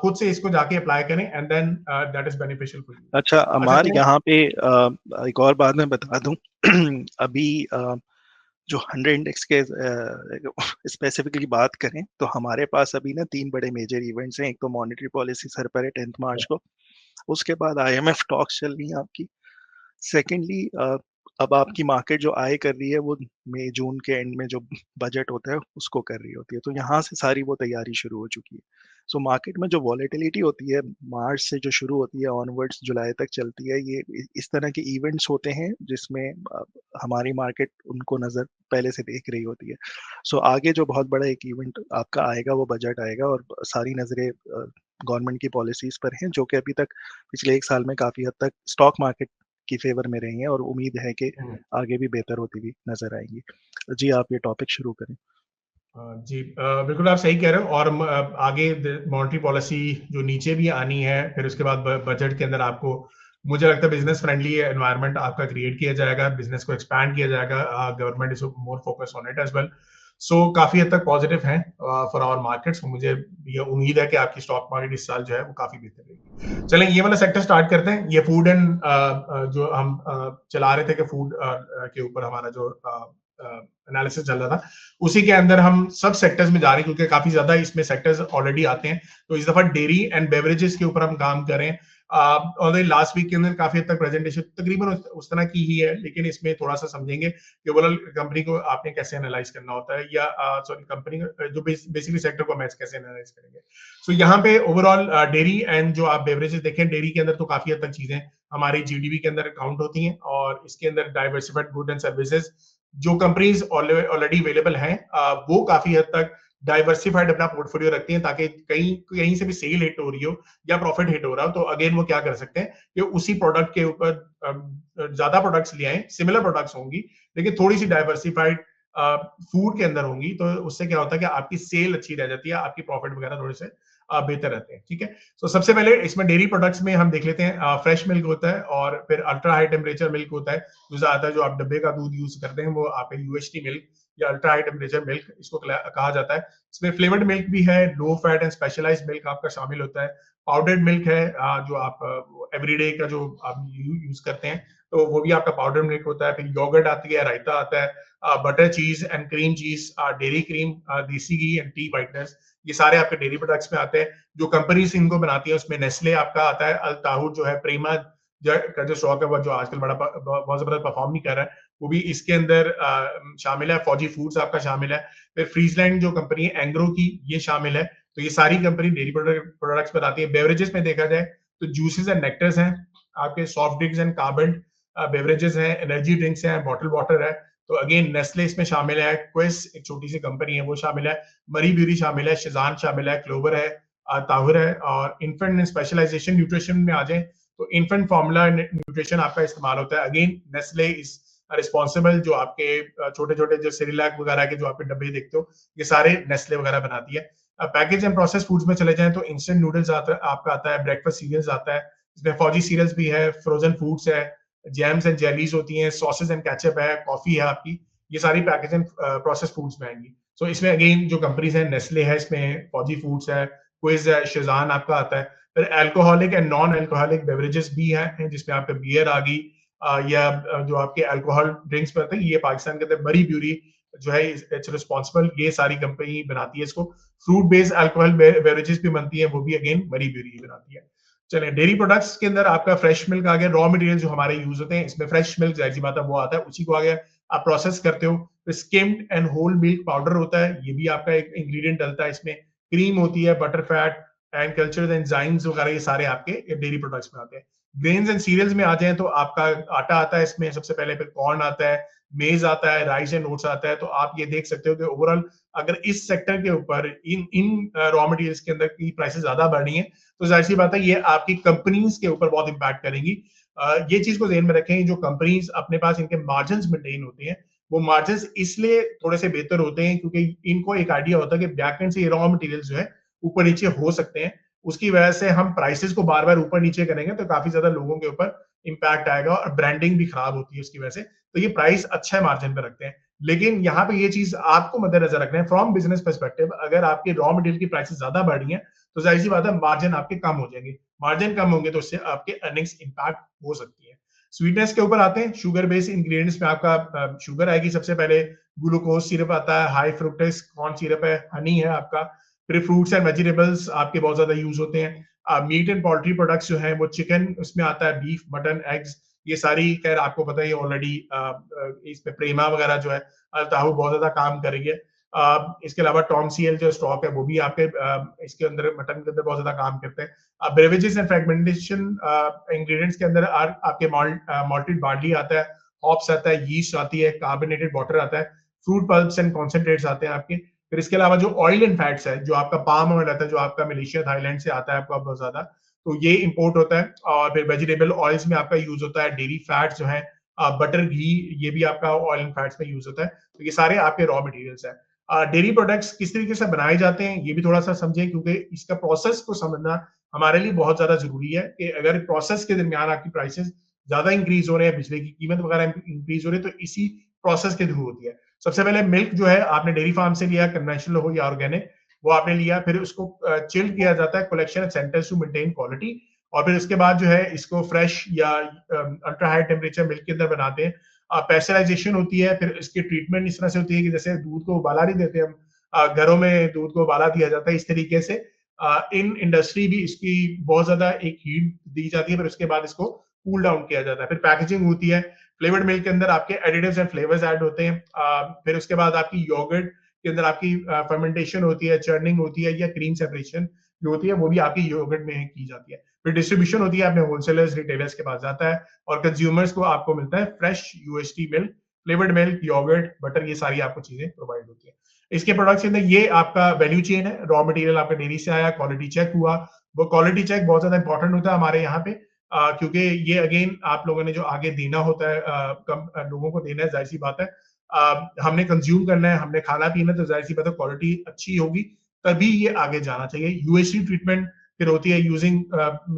खुद से इसको जाके अप्लाई करें, and then that is beneficial for you. अच्छा अमार, यहाँ पे एक और बात मैं बता दूं अभी जो 100 इंडेक्स के स्पेसिफिकली बात करें, तो हमारे पास अभी ना 3 बड़े मेजर इवेंट्स हैं। एक तो मॉनेटरी पॉलिसी सर पर है 10 मार्च को, उसके बाद IMF टॉक्स चल रही हैं आपकी, सेकेंडली अब आपकी मार्केट जो आय कर रही है वो मई जून के एंड में जो बजट होता है उसको कर रही होती है, तो यहाँ से सारी वो तैयारी शुरू हो चुकी है। सो मार्केट में जो वॉलेटिलिटी होती है मार्च से जो शुरू होती है ऑनवर्ड्स जुलाई तक चलती है, ये इस तरह के इवेंट्स होते हैं जिसमें हमारी मार्केट उनको नज़र पहले से देख रही होती है। सो आगे जो बहुत बड़ा एक इवेंट आपका आएगा वो बजट आएगा, और सारी नज़रें गवर्नमेंट की पॉलिसीज पर हैं, जो कि अभी तक पिछले 1 साल में काफ़ी हद तक स्टॉक मार्केट की फेवर में रही हैं, और उम्मीद है कि आगे भी बेहतर होती हुई नजर आएंगी। जी आप ये टॉपिक शुरू करें। जी बिल्कुल आप सही कह रहे हो, और आगे मॉनेटरी पॉलिसी जो नीचे भी आनी है, फिर उसके बाद बजट के अंदर आपको मुझे लगता है बिजनेस फ्रेंडली एनवायरनमेंट आपका क्रिएट किया जाएगा, बिजनेस को एक्सपैंड किया जाएगा, government is more focus on it as well. So काफी हद तक पॉजिटिव है फॉर आवर मार्केट्स। मुझे ये उम्मीद है कि आपकी स्टॉक मार्केट इस साल जो है वो काफी बेहतर रहेगी। चलें ये वाला सेक्टर स्टार्ट करते हैं। ये फूड एंड जो हम चला रहे थे कि फूड के ऊपर हमारा जो एनालिसिस चल रहा था, उसी के अंदर हम सब सेक्टर्स में जा रहे हैं क्योंकि काफी ज्यादा इसमें सेक्टर्स ऑलरेडी आते हैं। तो इस दफा डेयरी एंड बेवरेजेस के ऊपर हम काम कर रहे हैं। और लास्ट वीक के अंदर काफी हद तक प्रेजेंटेशन तकरीबन उस तरह की ही है, लेकिन इसमें थोड़ा सा समझेंगे कि ओवरऑल कंपनी को आपने कैसे एनालाइज करना होता है, या सॉरी कंपनी जो बेसिकली सेक्टर को मैच कैसे एनालाइज करेंगे। सो यहाँ पे ओवरऑल डेयरी एंड जो आप बेवरेजेस देखें, डेयरी के अंदर तो काफी हद तक चीजें हमारी जीडीपी के अंदर काउंट होती हैं, और इसके अंदर डाइवर्सिफाइड गुड एंड सर्विसेज जो कंपनीज ऑलरेडी अवेलेबल हैं वो काफी हद तक डाइवर्सिफाइड अपना पोर्टफोलियो रखती हैं, ताकि कहीं कहीं से भी सेल हिट हो रही हो या प्रॉफिट हिट हो रहा हो तो अगेन वो क्या कर सकते हैं कि उसी प्रोडक्ट के ऊपर ज्यादा प्रोडक्ट्स ले आए, सिमिलर प्रोडक्ट्स होंगी लेकिन थोड़ी सी डाइवर्सिफाइड फूड के अंदर होंगी, तो उससे क्या होता है कि आपकी सेल अच्छी रह जाती है, आपकी प्रॉफिट वगैरह थोड़े से बेहतर रहते हैं। ठीक है, तो सबसे पहले इसमें डेयरी प्रोडक्ट्स में हम देख लेते हैं, फ्रेश मिल्क होता है और फिर अल्ट्रा हाई टेम्परेचर मिल्क होता है, जो ज्यादातर जो आप डब्बे का दूध यूज करते हैं वो आपके यूएचटी मिल्क या अल्ट्रा हाई टेम्परेचर मिल्क इसको कहा जाता है। इसमें फ्लेवर्ड मिल्क भी है, low fat and specialised milk आपका शामिल होता है, पाउडर्ड मिल्क है जो आप एवरीडे का जो आप यूज करते हैं तो वो भी आपका पाउडर मिल्क होता है। फिर योगर्ट आती है, रायता आता है, butter cheese and cream cheese, dairy cream, देसी घी एंड टी वाइटनर्स, ये सारे आपके डेयरी प्रोडक्ट्स में आते हैं। जो कंपनीज इनको बनाती है उसमें नेस्ले आपका आता है, अल्ताहुर जो है, प्रेमा का जो स्टॉक है वो जो आजकल बहुत जबरदस्त परफॉर्म नहीं कर रहा है वो भी इसके अंदर शामिल है। फौजी फूड्स आपका शामिल है, फिर फ्रीजलैंड जो कंपनी है एंग्रो की ये शामिल है। तो ये सारी कंपनी डेयरी प्रोडक्ट्स बनाती है। बेवरेजेस में देखा जाए तो जूसेस एंड नेक्टर्स हैं आपके, soft drinks and carbon beverages हैं, एनर्जी ड्रिंक्स हैं, बॉटल वाटर है। तो अगेन नेस्ले इसमें शामिल है, क्विस एक छोटी सी कंपनी है वो शामिल है, मरी ब्यूरी शामिल है, शिजान शामिल है, क्लोवर है, ताहुर है। और इन्फेंट स्पेशलाइजेशन न्यूट्रिशन में आ जाए तो इन्फेंट फॉर्मूला न्यूट्रिशन आपका इस्तेमाल होता है। अगेन नेस्ले इज रिस्पॉन्सिबल, जो आपके छोटे छोटे जो सिरिलैक वगैरह के जो आपके डब्बे देखते हो ये सारे नेस्ले वगैरह बनाती है। पैकेज एंड प्रोसेस फूड्स में चले जाएं तो इंस्टेंट नूडल्स आपका आता है, ब्रेकफास्ट सीरियल्स आता है, इसमें फौजी सीरियल्स भी है, फ्रोजन फूड्स है, जैम्स एंड जेलीज होती हैं, सॉसेस एंड केचप है, कॉफी है आपकी, ये सारी पैकेज एंड प्रोसेस फूड्स में आएंगी। सो इसमें अगेन जो कंपनीज है, नेस्ले है, इसमें फौजी फूड्स है, क्विज है, शिजान आपका आता है। फिर alcoholic and non alcoholic beverages भी हैं जिसमें आपका बियर आ गई, या जो आपके अल्कोहल ड्रिंक्स पे आते हैं, ये पाकिस्तान के अंदर मरी ब्यूरी जो है इट्स रिस्पॉन्सिबल, ये सारी कंपनी बनाती है इसको। फ्रूट बेस्ड अल्कोहल बेवरेजेस भी बनती है, वो भी अगेन मरी ब्यूरी ही बनाती है। चलिए, डेयरी प्रोडक्ट्स के अंदर आपका फ्रेश मिल्क आ गया, रॉ मटेरियल जो हमारे यूज होते हैं इसमें फ्रेश मिल्क जाहिर सी बात है वो आता है, उसी को आ गया आप प्रोसेस करते हो। फिर skimmed and whole milk powder होता है, ये भी आपका एक इंग्रेडिएंट डलता है इसमें, क्रीम होती है, butter fat and cultured enzymes वगैरह, ये सारे आपके डेयरी प्रोडक्ट्स में आते हैं। ग्रेन्स एंड सीरियल्स में आ जाए तो आपका आटा आता है इसमें सबसे पहले, फिर कॉर्न आता है, मेज आता है, राइस एंड ओट्स आता है। तो आप ये देख सकते हो कि ओवरऑल अगर इस सेक्टर के ऊपर इन रॉ मटेरियल्स के अंदर की प्राइसेस ज्यादा बढ़ रही हैं तो जाहिर सी बात है ये आपकी कंपनीज के ऊपर बहुत इंपैक्ट करेंगी। ये चीज को ध्यान में रखें, जो कंपनीज अपने पास इनके मार्जिन मेंटेन होते हैं वो मार्जिन इसलिए थोड़े से बेहतर होते हैं क्योंकि इनको एक आइडिया होता है कि बैक एंड से ये रॉ मटेरियल जो है ऊपर नीचे हो सकते हैं, उसकी वजह से हम प्राइसेस को बार बार ऊपर नीचे करेंगे तो काफी ज्यादा लोगों के ऊपर इंपैक्ट आएगा और ब्रांडिंग भी खराब होती है उसकी वजह से। तो ये प्राइस अच्छा मार्जिन पे रखते हैं, लेकिन यहाँ पे ये चीज आपको मद्देनजर रखना है फ्रॉम बिजनेस पर्सपेक्टिव, अगर आपके रॉ मटेरियल की प्राइसेस ज्यादा बढ़ रही हैं तो जाहिर सी बात है मार्जिन आपके कम हो जाएंगे, मार्जिन कम होंगे तो उससे आपके अर्निंग्स इंपैक्ट हो सकती है। स्वीटनेस के ऊपर आते हैं, शुगर बेस्ड इंग्रेडिएंट्स में आपका शुगर आएगी सबसे पहले, ग्लूकोज सिरप आता है, हाई फ्रुक्टोज कॉर्न सिरप है, हनी है आपका, फिर फ्रूट्स एंड वेजिटेबल्स आपके बहुत ज्यादा यूज होते हैं। मीट एंड पोल्ट्री प्रोडक्ट्स जो है वो चिकन उसमें आता है, बीफ, मटन, एग्स, ये सारी खैर आपको पता है ऑलरेडी इसमें प्रेमा वगैरह जो है अल्ताहु बहुत ज्यादा काम कर रही है। इसके अलावा टॉमसीएल जो स्टॉक है वो भी आपके इसके अंदर मटन के अंदर बहुत ज्यादा काम करते हैं। बेवरेजेस एंड फ्रेगमेंटेशन इंग्रेडिएंट्स के अंदर आपके मॉल्टेड बार्ली आता है, हॉप्स आता है, यीस्ट आती है, कार्बोनेटेड वाटर आता है, फ्रूट पल्प्स एंड कॉन्सेंट्रेट्स आते हैं आपके। फिर इसके अलावा जो ऑयल एंड फैट्स है, जो आपका पाम ऑयल आता है जो आपका मलेशिया थाईलैंड से आता है आपका बहुत ज्यादा, तो ये इंपोर्ट होता है। और फिर वेजिटेबल ऑयल्स में आपका यूज होता है, डेयरी फैट्स जो है, बटर, घी, ये भी आपका ऑयल एंड फैट्स में यूज होता है। तो ये सारे आपके रॉ मटेरियल्स है। डेयरी प्रोडक्ट्स किस तरीके से बनाए जाते हैं ये भी थोड़ा सा समझें, क्योंकि इसका प्रोसेस को समझना हमारे लिए बहुत ज्यादा जरूरी है कि अगर प्रोसेस के दरमियान आपकी प्राइसेस ज्यादा इंक्रीज हो रहे हैं, बिजली की कीमत वगैरह इंक्रीज हो रही है, तो इसी प्रोसेस के थ्रू होती है। सबसे पहले मिल्क जो है आपने डेयरी फार्म से लिया, कन्वेंशनल हो या ऑर्गेनिक, वो आपने लिया, फिर उसको चिल्ड किया जाता है collection centres to maintain quality, और फिर उसके बाद जो है इसको फ्रेश या अल्ट्रा हाई टेम्परेचर मिल्क के अंदर बनाते हैं। पैस्चराइजेशन होती है, फिर इसकी ट्रीटमेंट इस तरह से होती है कि जैसे दूध को उबाला नहीं देते हम, घरों में दूध को उबाला दिया जाता है, इस तरीके से इन इंडस्ट्री भी इसकी बहुत ज्यादा एक हीट दी जाती है, फिर उसके बाद इसको कूल डाउन किया जाता है, फिर पैकेजिंग होती है। फ्लेवर्ड मिल्क के अंदर आपके एडिटिव्स एंड फ्लेवर्स ऐड होते हैं, फिर उसके बाद आपकी योगर्ट के अंदर आपकी फर्मेंटेशन होती है, चर्निंग होती है, या क्रीम सेपरेशन जो होती है वो भी आपकी योगर्ट में की जाती है। फिर डिस्ट्रीब्यूशन होती है, अपने होलसेलर्स रिटेलर्स के पास जाता है और कंज्यूमर्स को आपको मिलता है fresh UST milk, flavoured milk, yoghurt, butter, ये सारी आपको चीजें प्रोवाइड होती है। इसके प्रोडक्ट्स के अंदर ये आपका वैल्यू चेन है, रॉ मटेरियल आपका डेयरी से आया, क्वालिटी चेक हुआ, वो क्वालिटी चेक बहुत ज्यादा इंपॉर्टेंट होता है हमारे यहाँ पे, क्योंकि ये अगेन आप लोगों ने जो आगे देना होता है, कम लोगों को देना है, जाहिर सी बात है, हमने कंज्यूम करना है, हमने खाना पीना है, तो जाहिर सी बात है क्वालिटी अच्छी होगी तभी ये आगे जाना चाहिए। यूएसडी ट्रीटमेंट फिर होती है यूजिंग,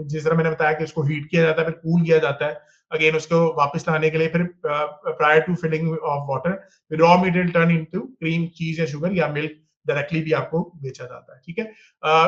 जिस तरह मैंने बताया कि उसको हीट किया जाता है, फिर कूल किया जाता है, अगेन उसको वापस लाने के लिए, फिर prior to filling of water raw material turn into cream, cheese या शुगर या मिल्क डायरेक्टली भी आपको बेचा जाता है। ठीक है,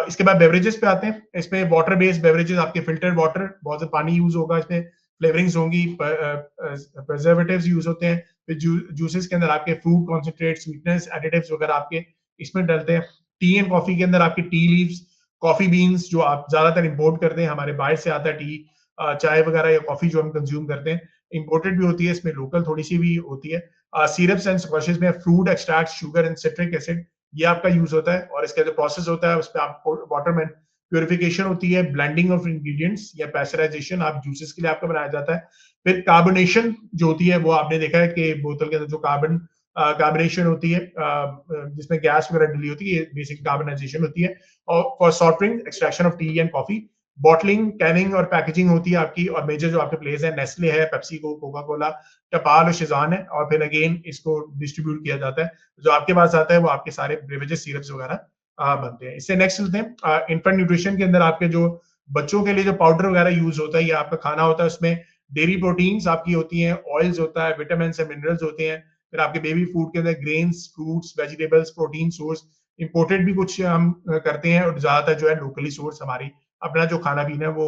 इसके बाद बेवरेजेस पे आते हैं। इसमें वाटर बेस्ड बेवरेजेस, आपके फिल्टर्ड वाटर, बहुत से पानी यूज होगा इसमें, फ्लेवरिंग्स होंगी, प्रिजर्वेटिव्स यूज होते हैं, फिर जूसेस के अंदर आपके फ्रूट कॉन्सेंट्रेट, स्वीटनेस, एडिटिव्स वगैरह आपके इसमें डलते हैं। टी एंड कॉफी के अंदर आपकी टी लीव्स, कॉफी बीन्स जो आप ज्यादातर इंपोर्ट करते हैं, हमारे बाहर से आता है टी, चाय वगैरह या कॉफी जो हम कंज्यूम करते हैं, इंपोर्टेड भी होती है, इसमें लोकल थोड़ी सी भी होती है। सिरप्स एंड स्क्वशेस में fruit extract, sugar and citric acid, ये आपका यूज होता है, और इसका जो प्रोसेस होता है उस पर आपको वाटर में प्योरिफिकेशन होती है, ब्लेंडिंग ऑफ इंग्रेडिएंट्स या पैस्चराइजेशन आप जूसेस के लिए आपका बनाया जाता है। फिर कार्बोनेशन जो होती है, वो आपने देखा है कि बोतल के अंदर जो कार्बोनेशन होती है, जिसमें गैस वगैरह डली होती है, ये बेसिक कार्बोनाइजेशन होती है। और for sorting, extraction of T and coffee, bottling, Canning और पैकेजिंग होती है आपकी, और मेजर जो आपके प्लेस है, नेस्ले है, पेप्सिको, कोका कोला, टपाल और शिजान है, और फिर अगेन इसको डिस्ट्रीब्यूट किया जाता है। जो आपके पास आता है वो आपके सारे बेवरेजेस, सिरप्स वगैरह बनते हैं। इससे नेक्स्ट चलते हैं, इन्फेंट न्यूट्रिशन के अंदर आपके जो बच्चों के लिए जो पाउडर वगैरह यूज होता है, या आपका खाना होता है, उसमें डेयरी प्रोटीन्स आपकी होती हैं, ऑयल्स होता है, विटामिन एंड मिनरल्स होते हैं। फिर आपके बेबी फूड के अंदर grains, fruits, vegetables, protein source, imported भी कुछ हम करते हैं, और ज्यादातर जो है लोकली सोर्स हमारी अपना जो खाना पीना है, वो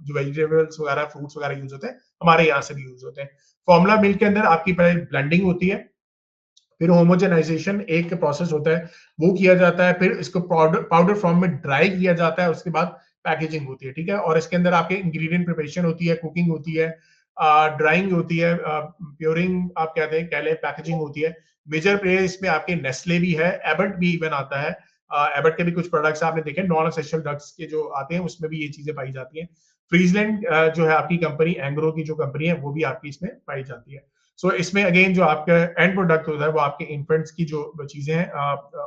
जो वेजिटेबल्स वगैरह, फ्रूट्स वगैरह यूज होते हैं, हमारे यहाँ से भी यूज होते हैं। फॉर्मुला मिल्क के अंदर आपकी पहले ब्लेंडिंग होती है, फिर होमोजेनाइजेशन एक प्रोसेस होता है, वो किया जाता है, फिर इसको पाउडर फॉर्म में ड्राई किया जाता है, उसके बाद पैकेजिंग होती है। ठीक है, और इसके अंदर आपके इंग्रेडिएंट प्रिपरेशन होती है, कुकिंग होती है, ड्राइंग होती है, प्योरिंग आप कहते हैं, कह लें, पैकेजिंग होती है। मेजर प्लेयर इसमें आपके नेस्ले भी है, एबट भी इवन आता है, एबट के भी कुछ प्रोडक्ट्स आपने देखे, नॉन एसेंशियल ड्रग्स के जो आते हैं, उसमें भी ये चीजें पाई जाती हैं। फ्रीजलैंड जो है आपकी कंपनी, एंग्रो की जो कंपनी है, वो भी आपकी इसमें पाई जाती है। सो इसमें अगेन जो आपका एंड प्रोडक्ट होता है, वो आपके इन्फेंट्स की जो चीजें हैं,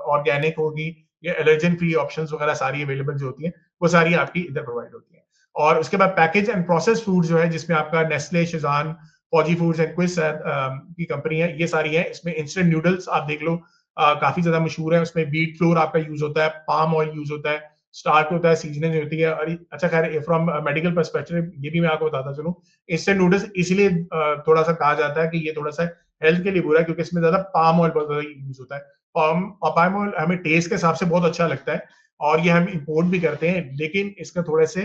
ऑर्गेनिक होगी या एलर्जन फ्री ऑप्शंस वगैरह सारी अवेलेबल जो होती हैं, वो सारी आपकी इधर प्रोवाइड होती हैं। और उसके बाद पैकेज एंड प्रोसेस फूड जो है, जिसमें आपका नेस्ले, शिजान, फौजी फूड्स एंड क्विस की कंपनी है, ये सारी है। इसमें इंस्टेंट नूडल्स आप देख लो, काफी ज्यादा मशहूर है। उसमें व्हीट फ्लोर आपका यूज होता है, पाम ऑयल यूज होता है, स्टार्च होता है, सीजनिंग होती है। और अच्छा, खैर फ्रॉम मेडिकल पर्सपेक्टिव ये भी मैं आपको बताता चलूं, इंस्टेंट नूडल्स इसलिए थोड़ा सा कहा जाता है कि ये थोड़ा सा हेल्थ के लिए बुरा है, क्योंकि इसमें ज्यादा पाम ऑयल बहुत ज्यादा यूज होता है। पाम ऑयल हमें टेस्ट के हिसाब से बहुत अच्छा लगता है, और ये हम इंपोर्ट भी करते हैं, लेकिन इसका थोड़े से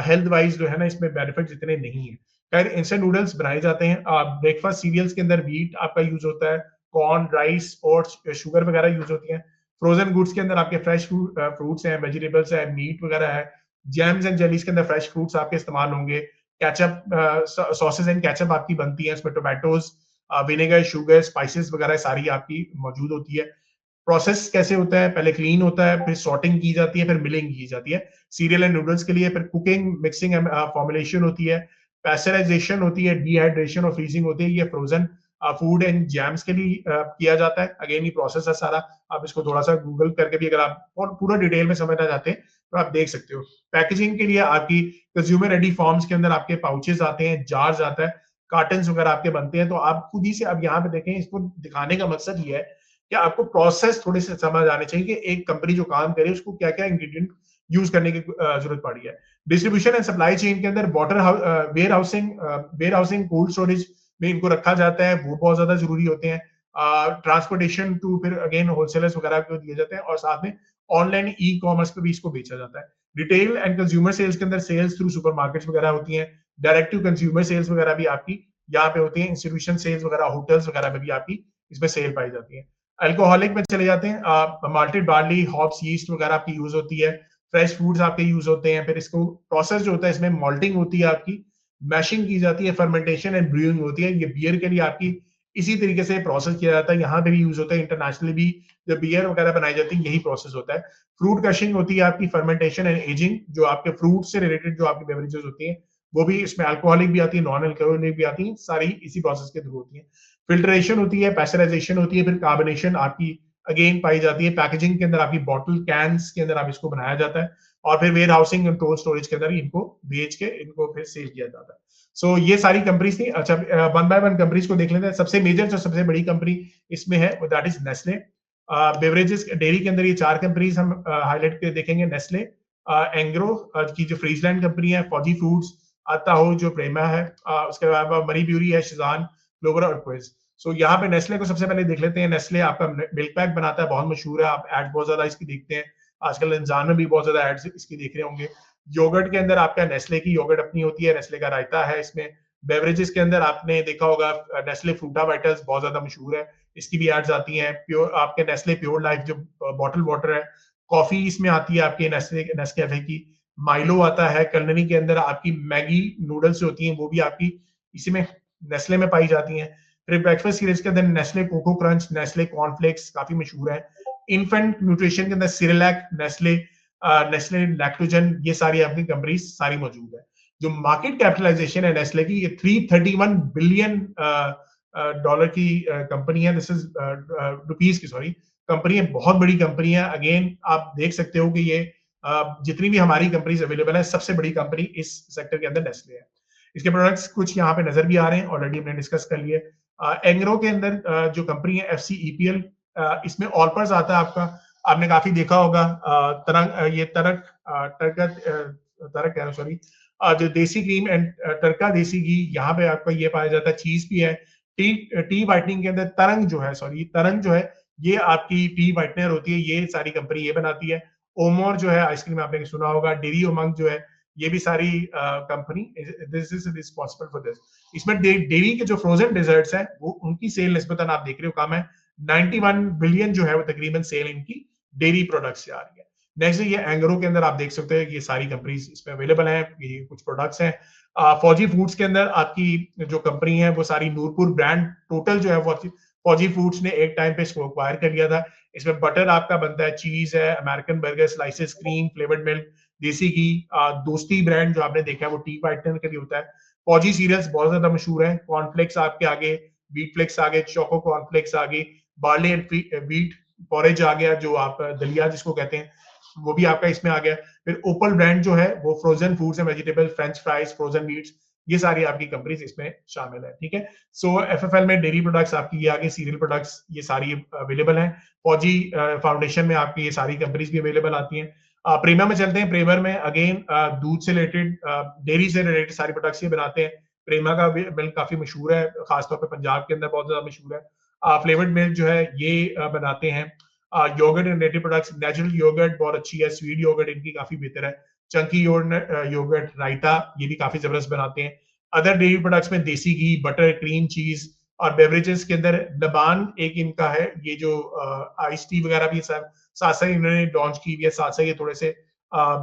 हेल्थ वाइज जो है ना, इसमें बेनिफिट इतने नहीं है। खैर, इंस्टेंट नूडल्स बनाए जाते हैं। ब्रेकफास्ट सीरियल्स के अंदर व्हीट आपका यूज होता है, कॉर्न, राइस, ओट्स, शुगर वगैरह यूज होती है। फ्रोजन गुड्स के अंदर आपके फ्रेश फ्रूट्स हैं, वेजिटेबल्स है, मीट वगैरह है। जैम्स एंड जेलीज के अंदर फ्रेश फ्रूट्स आपके इस्तेमाल होंगे। केचप, सॉसेस एंड केचप आपकी बनती है, इसमें टोमेटोज, विनेगर, शुगर, स्पाइसेस वगैरह सारी आपकी मौजूद होती है। प्रोसेस कैसे होता है, पहले क्लीन होता है, फिर सॉर्टिंग की जाती है, फिर मिलिंग की जाती है सीरियल एंड नूडल्स के लिए। फिर कुकिंग, मिक्सिंग, फॉर्मुलेशन होती है, पैस्चराइजेशन होती है, डिहाइड्रेशन और फ्रीजिंग होती है। ये फ्रोजन फूड एंड जैम्स के लिए किया जाता है। अगेन ये प्रोसेस है सारा, आप इसको थोड़ा सा गूगल करके भी अगर आप और पूरा डिटेल में समझना चाहते हैं तो आप देख सकते हो। पैकेजिंग के लिए आपकी कंज्यूमर रेडी फॉर्म्स के अंदर आपके पाउचेस आते हैं, जार्स आता है, कार्टन्स वगैरह आपके बनते हैं। तो आप खुद ही से अब यहाँ पे देखें, इसको दिखाने का मकसद ये है कि आपको प्रोसेस थोड़े से समझ आने चाहिए कि एक कंपनी जो काम करे उसको क्या क्या इंग्रेडिएंट यूज करने की जरूरत पड़ी है। डिस्ट्रीब्यूशन एंड सप्लाई चेन के अंदर water warehousing, cold storage में इनको रखा जाता है, वो बहुत ज्यादा जरूरी होते हैं। ट्रांसपोर्टेशन टू फिर अगेन होलसेलर्स वगैरह को दिए जाते हैं, और साथ में ऑनलाइन ई कॉमर्स पे भी इसको बेचा जाता है। रिटेल एंड कंज्यूमर सेल्स के अंदर सेल्स थ्रू सुपरमार्केट्स वगैरह होती हैं। डायरेक्ट टू कंज्यूमर सेल्स वगैरह भी आपकी यहाँ पे होती है। इंस्टीट्यूशन सेल्स वगैरह, होटल्स वगैरह में भी आपकी इसमें सेल पाई जाती है। अल्कोहलिक में चले जाते हैं, माल्टेड बार्ली, हॉप्स, यीस्ट वगैरह आपकी यूज होती है। फ्रेश फूड्स आपके यूज होते हैं। फिर इसको प्रोसेस जो होता है, इसमें मॉल्टिंग होती है, आपकी मैशिंग की जाती है, फर्मेंटेशन एंड ब्रूइंग होती है। ये बियर के लिए आपकी इसी तरीके से प्रोसेस किया जाता है, यहाँ पे भी यूज होता है। इंटरनेशनली भी जब बियर वगैरह बनाई जाती है, यही प्रोसेस होता है। फ्रूट क्रशिंग होती है आपकी, फर्मेंटेशन एंड एजिंग, जो आपके फ्रूट से रिलेटेड जो आपकी बेवरेजेस होती हैं, वो भी इसमें अल्कोहलिक भी आती है, नॉन अल्कोहलिक भी आती है, सारी इसी प्रोसेस के थ्रू होती है। फिल्ट्रेशन होती है, पैस्चराइजेशन होती है, फिर कार्बोनेशन आपकी अगेन पाई जाती है। पैकेजिंग के अंदर आपकी बॉटल कैंस के अंदर आप इसको बनाया जाता है, और फिर warehousing and cold storage के अंदर इनको बेच के इनको फिर सेल किया जाता है। सो ये सारी कंपनीज थी। अच्छा, वन बाय वन कंपनीज को देख लेते हैं। सबसे मेजर जो सबसे बड़ी कंपनी इसमें है वो that is Nestle. Beverages dairy के अंदर ये 4 कंपनीज हम हाईलाइट करके देखेंगे। नेस्ले, एंग्रो की जो फ्रीजलैंड कंपनी है, फौजी फूड्स, आता हो जो प्रेमा है, उसके बाद मरी ब्यूरी है, शिजान, क्लोवर और क्विज। सो यहाँ पे नेस्ले को सबसे पहले देख लेते हैं। नेस्ले आपका मिल्क पैक बनाता है, बहुत मशहूर है, आप एड बहुत ज्यादा इसकी देखते हैं आजकल, इंसान में भी बहुत ज्यादा एड्स इसकी देख रहे होंगे। योगर्ट के अंदर आपका नेस्ले की योगर्ट अपनी होती है, नेस्ले का रायता है इसमें। बेवरेजेस के अंदर आपने देखा होगा नेस्ले फ्रूटा वाइटर्स बहुत ज्यादा मशहूर है, इसकी भी एड्स आती हैं। प्योर आपके नेस्ले प्योर लाइफ जो बॉटल वाटर है। कॉफी इसमें आती है आपके नेस्ले नेस्कैफे की। माइलो आता है। कलनरी के अंदर आपकी मैगी नूडल्स होती हैं, वो भी आपकी इसी में नेस्ले में पाई जाती हैं। फिर ब्रेकफास्ट सीरीज के अंदर Nestle Coco Crunch, Nestle cornflakes काफी मशहूर है। इन्फेंट न्यूट्रिशन के अंदर सिरेलैक, नेस्ले, नेस्ले लैक्टोजन, ये सारी आपकी कंपनीज सारी मौजूद है। जो मार्केट कैपिटलाइजेशन है नेस्ले की, ये 331 बिलियन डॉलर की कंपनी है। दिस इज रुपीज की, सॉरी, कंपनी है, बहुत बड़ी कंपनी है। अगेन आप देख सकते हो कि ये जितनी भी हमारी कंपनीज अवेलेबल है, सबसे बड़ी कंपनी इस सेक्टर के अंदर नेस्ले है। इसके प्रोडक्ट्स कुछ यहाँ पे नजर भी आ रहे हैं, ऑलरेडी हमने डिस्कस कर लिए। एंग्रो के अंदर जो कंपनी है FCEPL, इसमें ऑलपर्स आता है आपका, आपने काफी देखा होगा। तरंग, ये तरक तरक कह रहा हूं, सॉरी, जो देसी क्रीम एंड टरका देसी घी, यहाँ पे आपका ये पाया जाता है। चीज भी है। टी व्हाइटनिंग के अंदर तरंग जो है, सॉरी, तरंग जो है, ये आपकी टी व्हाइटनर होती है, ये सारी कंपनी ये बनाती है। ओमोर जो है आइसक्रीम, आपने सुना होगा। डेरी उमंग जो है, ये भी सारी company this is responsible for this. इसमें डेयरी के जो फ्रोजन डेजर्ट्स हैं, वो उनकी सेल निस्बतन आप देख रहे हो कम है। 91 बिलियन जो है वो तकरीबन सेल इनकी डेयरी प्रोडक्ट्स से आ रही है। नेक्स्ट ये एंग्रो के अंदर आप देख सकते हैं, ये सारी कंपनीज इसमें अवेलेबल हैं, ये कुछ प्रोडक्ट्स हैं। फौजी फूड्स के अंदर आपकी जो कंपनी है वो सारी नूरपुर ब्रांड, टोटल जो है वो फौजी फूड्स ने एक टाइम पे इसको एक्वायर कर लिया था। इसमें बटर आपका बनता है, चीज है, American burger, slices, cream, flavoured milk, देसी घी। दोस्ती ब्रांड जो आपने देखा है वो टी व्हाइटनर के लिए होता है। फौजी सीरियल्स बहुत ज्यादा मशहूर है। कॉर्नफ्लेक्स आपके आगे, बीट फ्लेक्स आगे, चोको कॉर्नफ्लेक्स आगे, बार्ले एंड बीट पॉरेज आ गया, जो आप दलिया जिसको कहते हैं, वो भी आपका इसमें आ गया। फिर ओपल ब्रांड जो है वो frozen foods and vegetable, French fries, frozen meets, ये सारी आपकी कंपनीज इसमें शामिल है। ठीक है। सो FFL में डेयरी प्रोडक्ट्स आपकी ये आगे, सीरियल प्रोडक्ट्स ये सारी अवेलेबल हैं। फौजी फाउंडेशन में आपकी ये सारी कंपनीज भी अवेलेबल आती हैं। प्रीमियर में चलते हैं। प्रीमियर में अगेन दूध से रिलेटेड, डेयरी से रिलेटेड सारी प्रोडक्ट्स ये बनाते हैं। प्रेमा का मिल्क काफी मशहूर है, खासतौर पर पंजाब के अंदर बहुत ज्यादा मशहूर है। फ्लेवर्ड मिल्क जो है ये बनाते हैं। Yoghurt and dairy products, natural yoghurt बहुत अच्छी है, स्वीट योगर्ट इनकी काफी बेहतर है। चंकी योगर्ट, रायता, ये भी काफी जबरदस्त बनाते हैं। अदर डेयरी प्रोडक्ट्स में देसी घी, बटर, क्रीम, चीज, और बेवरेजेस के अंदर लबान एक इनका है, ये जो आइस टी वगैरह भी साथ साथ इन्होंने लॉन्च की हुई है। साथ साथ ये थोड़े से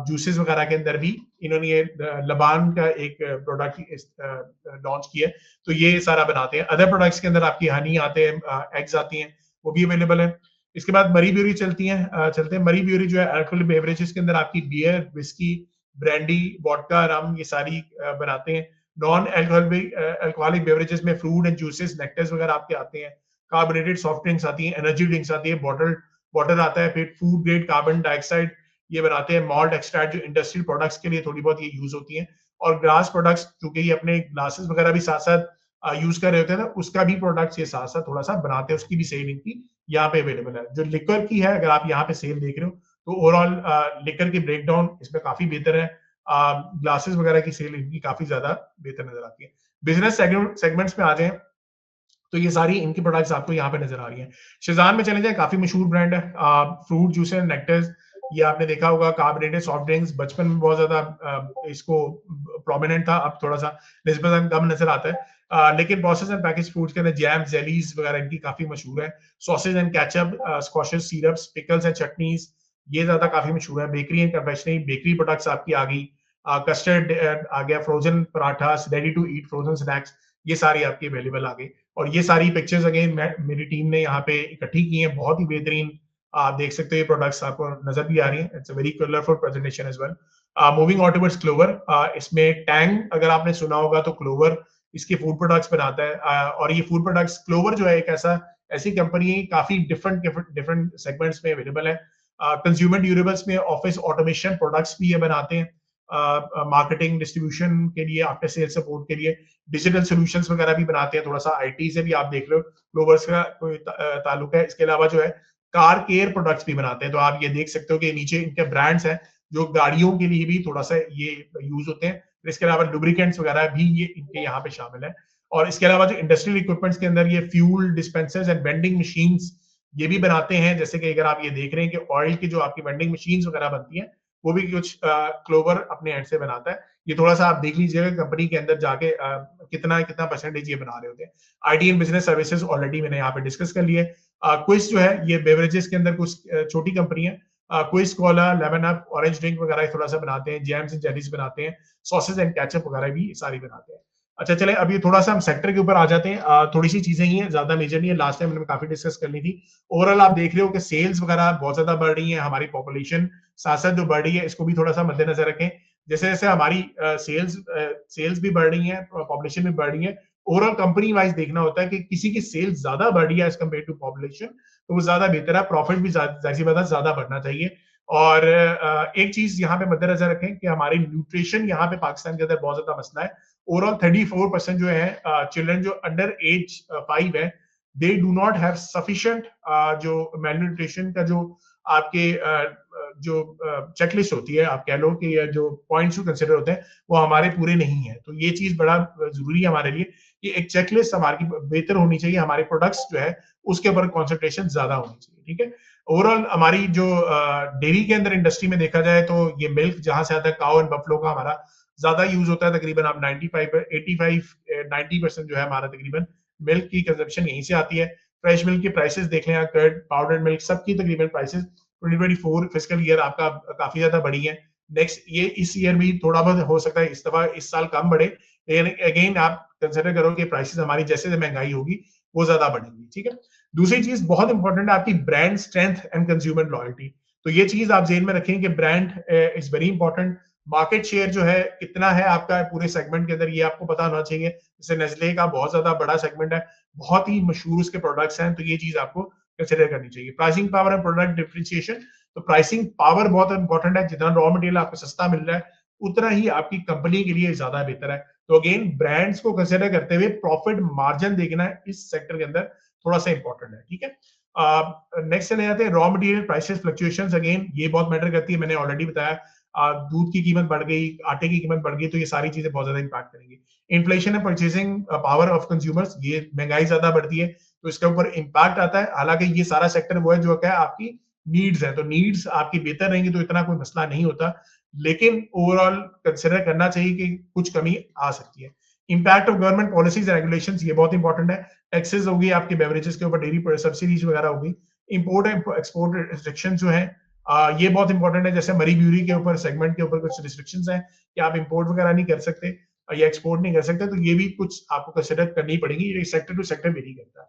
जूसेस वगैरह के अंदर भी इन्होंने ये लबान का एक प्रोडक्ट लॉन्च किया है, तो ये सारा बनाते हैं। अदर प्रोडक्ट्स के अंदर आपकी हनी आते हैं, एग्स आती हैं, वो भी अवेलेबल है। इसके बाद मरी ब्यूरी चलते हैं। मरी ब्यूरी जो है अल्कोहलिक बेवरेजेस के अंदर आपकी बियर, विस्की, ब्रांडी, वोडका, रम, ये सारी बनाते हैं। नॉन अल्कोहलिक बेवरेजेस में फ्रूट एंड जूसेस, नेक्टर्स वगैरह आपके आते हैं। कार्बोनेटेड सॉफ्ट ड्रिंक्स आती हैं, एनर्जी ड्रिंक्स आती है, बॉटल वाटर आता है। फिर फूड ग्रेड कार्बन डाइऑक्साइड ये बनाते हैं। मॉल्ट एक्सट्रैक्ट जो इंडस्ट्रियल प्रोडक्ट्स के लिए थोड़ी बहुत ये यूज होती हैं। और ग्लास प्रोडक्ट्स, क्योंकि ये अपने ग्लासेस वगैरह भी साथ साथ यूज कर रहे होते हैं ना, उसका भी प्रोडक्ट्स ये साथ साथ थोड़ा सा बनाते हैं, उसकी भी सेल इनकी यहाँ पे अवेलेबल है। जो लिकर की है, अगर आप यहाँ पे सेल देख रहे हो तो ओवरऑल लिकर की ब्रेकडाउन इसमें काफी बेहतर है। ग्लासेस वगैरह की सेल इनकी काफी ज्यादा बेहतर नजर आती है। बिजनेस सेगमेंट्स में आ जाए तो ये सारी इनकी प्रोडक्ट्स आपको यहाँ पे नजर आ रही हैं। शिजान में चले जाए, काफी मशहूर ब्रांड है। फ्रूट जूस एंड नेक्टर्स, ये आपने देखा होगा, कार्बोनेटेड सॉफ्ट ड्रिंक्स बचपन में बहुत ज्यादा इसको प्रोमिनेंट था, अब थोड़ा सा निस्बतन कम नजर आता है। लेकिन प्रोसेस एंड पैकेज फूड्स के अंदर जैम, जेलीज वगैरह इनकी काफी मशहूर है। Sausage and ketchup, squashes, syrups, pickles and chutneys, ये ज्यादा काफी मशहूर है। Bakery and confectionery, bakery products आपकी आ गई, कस्टर्ड आ गया, frozen paratha, ready to eat frozen snacks, ये सारी आपकी अवेलेबल आ गई। और ये सारी पिक्चर्स अगेन मेरी टीम ने यहाँ पे इकट्ठी की हैं, बहुत ही बेहतरीन आप देख सकते हो, ये प्रोडक्ट्स आपको नजर भी आ रही हैं। It's a very colourful presentation as well. Moving on towards Clover, इसमें टैंग अगर आपने सुना होगा तो क्लोवर इसके फूड प्रोडक्ट्स बनाता है। और ये फूड प्रोडक्ट्स, क्लोवर जो है एक ऐसी कंपनी है, काफी डिफरेंट सेगमेंट्स में अवेलेबल है। कंज्यूमर ड्यूरेबल्स में ऑफिस ऑटोमेशन प्रोडक्ट्स भी ये बनाते हैं, मार्केटिंग डिस्ट्रीब्यूशन के लिए, आफ्टर सेल सपोर्ट के लिए, डिजिटल सॉल्यूशंस वगैरह भी बनाते हैं। थोड़ा सा आईटी से भी आप देख रहे हो क्लोवर्स का कोई ताल्लुक है। इसके अलावा जो है कार केयर प्रोडक्ट्स भी बनाते हैं, तो आप ये देख सकते हो कि नीचे इनके ब्रांड्स हैं जो गाड़ियों के लिए भी थोड़ा सा ये यूज होते हैं। इसके अलावा लुब्रिकेंट्स वगैरह भी ये इनके यहाँ पे शामिल है। और इसके अलावा जो इंडस्ट्रियल इक्विपमेंट्स के अंदर ये fuel dispensers and vending machines ये भी बनाते हैं। जैसे कि अगर आप ये देख रहे हैं कि ऑयल की जो आपकी वेंडिंग मशीन्स वगैरह बनती हैं, वो भी कुछ क्लोवर अपने एंड से बनाता है। ये थोड़ा सा आप देख लीजिएगा कंपनी के अंदर जाके कितना कितना परसेंटेज ये बना रहे होते हैं। IT and business services already मैंने यहाँ पे डिस्कस कर लिए। क्विज जो है ये बेवरेजेस के अंदर कुछ छोटी कंपनी है। Quiz, Cola, lemon up, orange drink वगैरह थोड़ा सा बनाते हैं, जैम्स एंड जेलीज बनाते हैं, सॉसेज एंड केचप वगैरह भी सारी बनाते हैं। अच्छा चले अभी थोड़ा सा हम सेक्टर के ऊपर आ जाते हैं। थोड़ी सी चीजें ही हैं, ज्यादा मेजर नहीं है, लास्ट टाइम हमने काफी डिस्कस कर ली थी। ओवरऑल आप देख रहे हो कि सेल्स वगैरह बहुत ज्यादा बढ़ रही है, हमारी पॉपुलेशन साथ साथ जो बढ़ रही है इसको भी थोड़ा सा मद्देनजर रखें। जैसे जैसे हमारी सेल्स भी बढ़ रही है, पॉपुलेशन भी बढ़ रही है, ओवरऑल कंपनी वाइज देखना होता है कि किसी की सेल्स ज्यादा बढ़ रही है एज कम्पेयर टू पॉपुलेशन, तो वो ज्यादा बेहतर है। प्रॉफिट भी ज्यादा बढ़ना चाहिए। और एक चीज यहाँ पे मद्देनजर रखें कि हमारी न्यूट्रिशन यहाँ पे पाकिस्तान के अंदर बहुत ज्यादा मसला है। ओवरऑल 34% जो है चिल्ड्रन जो अंडर एज 5 है, they do not have sufficient जो मेलन्यूट्रिशन का जो आपके जो चेकलिस्ट होती है, आप कह लो कि जो पॉइंट्स जो कंसिडर होते हैं वो हमारे पूरे नहीं है। तो ये चीज बड़ा जरूरी है हमारे लिए कि एक चेकलिस्ट हमारी बेहतर होनी चाहिए, हमारे प्रोडक्ट्स जो है उसके ऊपर कॉन्सेंट्रेशन ज्यादा होनी चाहिए। ठीक है, ओवरऑल हमारी जो डेयरी के अंदर इंडस्ट्री में देखा जाए तो ये मिल्क जहां से आता है, काउ एंड बफलो का हमारा ज्यादा यूज होता है। तकरीबन आप 90% जो है हमारा तकरीबन मिल्क की कंजप्शन यहीं से आती है। फ्रेश मिल्क की प्राइसेस देख लें, कर्ड, पाउडर्ड मिल्क, सबकी तकरीबन प्राइसेस 2024 फिस्कल ईयर आपका काफी ज्यादा बढ़ी है। नेक्स्ट ये इस ईयर भी थोड़ा बहुत हो सकता है इस दफा इस साल कम बढ़े, लेकिन अगेन आप कंसिडर करो कि प्राइसेस हमारी जैसे महंगाई होगी वो ज्यादा बढ़ेंगी। ठीक है, दूसरी चीज बहुत इंपॉर्टेंट है आपकी brand strength and consumer loyalty. तो ये चीज आप जेन में रखें कि brand is very important. Market share जो है कितना है आपका पूरे सेगमेंट के अंदर, ये आपको पता होना चाहिए। जैसे नेस्ले का बहुत ज्यादा बड़ा सेगमेंट है, बहुत ही मशहूर उसके प्रोडक्ट्स हैं, तो ये चीज आपको कंसिडर करनी चाहिए। Pricing power and product differentiation, तो प्राइसिंग पावर बहुत इंपॉर्टेंट है। जितना रॉ मटेरियल आपको सस्ता मिल रहा है उतना ही आपकी कंपनी के लिए ज्यादा बेहतर है। तो अगेन ब्रांड्स को कंसिडर करते हुए प्रॉफिट मार्जिन देखना इस सेक्टर के अंदर थोड़ा सा इंपॉर्टेंट है। ठीक है, नेक्स्ट चले जाते हैं raw material prices fluctuations. Again ये बहुत मैटर करती है, मैंने ऑलरेडी बताया। दूध की कीमत बढ़ गई, आटे की कीमत बढ़ गई, तो ये सारी चीजें बहुत ज्यादा इंपैक्ट करेंगी। Inflation and purchasing power of consumers, ये महंगाई ज्यादा बढ़ती है तो इसके ऊपर इंपैक्ट आता है। हालांकि ये सारा सेक्टर वो है जो क्या है आपकी नीड्स है, तो नीड्स आपकी बेहतर रहेंगी तो इतना कोई मसला नहीं होता, लेकिन ओवरऑल कंसिडर करना चाहिए कि कुछ कमी आ सकती है। Impact of government policies regulations, ये बहुत इंपॉर्टेंट है। टैक्सेस होगी आपके बेवरेजेस के ऊपर, डेयरी सब्सिडीज वगैरह होगी। इंपोर्ट एंड एक्सपोर्ट रिस्ट्रिक्शन जो है ये बहुत इंपॉर्टेंट है। जैसे मरी ब्यूरी के ऊपर सेगमेंट के ऊपर कुछ रिस्ट्रिक्शंस हैं कि आप इंपोर्ट वगैरह नहीं कर सकते या एक्सपोर्ट नहीं कर सकते, तो ये भी कुछ आपको कंसिडर करनी पड़ेगी। ये सेक्टर टू सेक्टर वेरी करता है।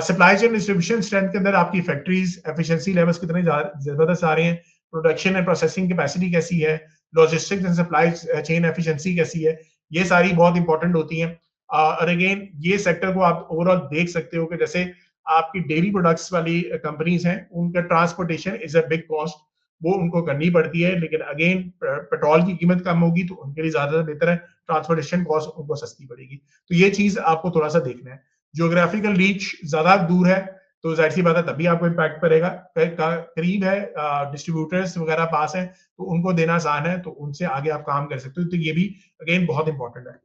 सप्लाई चेन डिस्ट्रीब्यूशन स्ट्रेंथ के अंदर आपकी फैक्ट्रीज एफिशिएंसी लेवल्स कितने जबरदस्त आ रहे हैं, प्रोडक्शन एंड प्रोसेसिंग कैपेसिटी कैसी है, logistics and supply chain efficiency कैसी है, ये सारी बहुत इंपॉर्टेंट होती हैं। और अगेन ये सेक्टर को आप ओवरऑल देख सकते हो कि जैसे आपकी डेयरी प्रोडक्ट्स वाली कंपनीज हैं, उनका transportation is a big cost, वो उनको करनी पड़ती है। लेकिन अगेन पेट्रोल की कीमत कम होगी तो उनके लिए ज्यादा बेहतर है, ट्रांसपोर्टेशन कॉस्ट उनको सस्ती पड़ेगी। तो ये चीज आपको थोड़ा सा देखना है। जियोग्राफिकल रीच ज्यादा दूर है तो जाहिर सी बात है तभी आपको इम्पैक्ट पड़ेगा। करीब है, डिस्ट्रीब्यूटर्स वगैरह पास है तो उनको देना आसान है, तो उनसे आगे आप काम कर सकते हो। तो ये भी अगेन बहुत इंपॉर्टेंट है।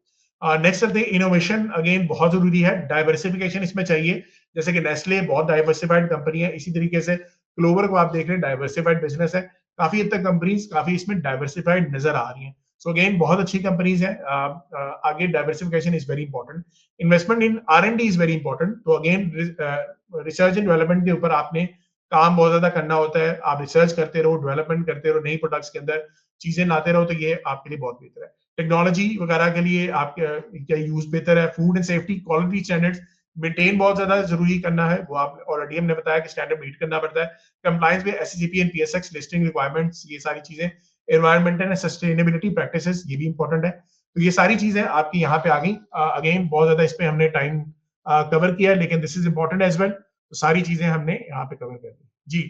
नेक्स्ट चलते हैं इनोवेशन, अगेन बहुत जरूरी है। डाइवर्सिफिकेशन इसमें चाहिए, जैसे कि नेस्ले बहुत डाइवर्सिफाइड कंपनी है, इसी तरीके से क्लोवर को आप देख रहे हैं डाइवर्सिफाइड बिजनेस है। काफी हद तक कंपनीज काफी इसमें डाइवर्सिफाइड नजर आ रही हैं। सो अगेन बहुत अच्छी कंपनीज हैं। आगे diversification is very important, investment in R&D is very important. तो अगेन रिसर्च एंड डेवलपमेंट के ऊपर आपने काम बहुत ज्यादा करना होता है। आप रिसर्च करते रहो, डेवलपमेंट करते रहो, नई प्रोडक्ट्स के अंदर चीजें लाते रहो, तो ये आपके लिए बहुत बेहतर है। टेक्नोलॉजी वगैरह के लिए आपका यूज बेहतर है। Food and safety quality standards maintain बहुत ज्यादा जरूरी करना है, वो आप ऑलरेडी हमने बताया कि स्टैंडर्ड मीट करना पड़ता है। कंप्लायंस में SCGP and PSX listing requirements, ये सारी चीजें, एनवायरमेंटल एंड सस्टेनेबिलिटी प्रैक्टिसेस, ये भी इंपॉर्टेंट है। तो ये सारी चीजें आपकी यहाँ पे आ गई। अगेन बहुत ज्यादा इस पे हमने टाइम कवर किया है, लेकिन this is important as well. तो सारी चीजें हमने यहाँ पे कवर कर दी जी।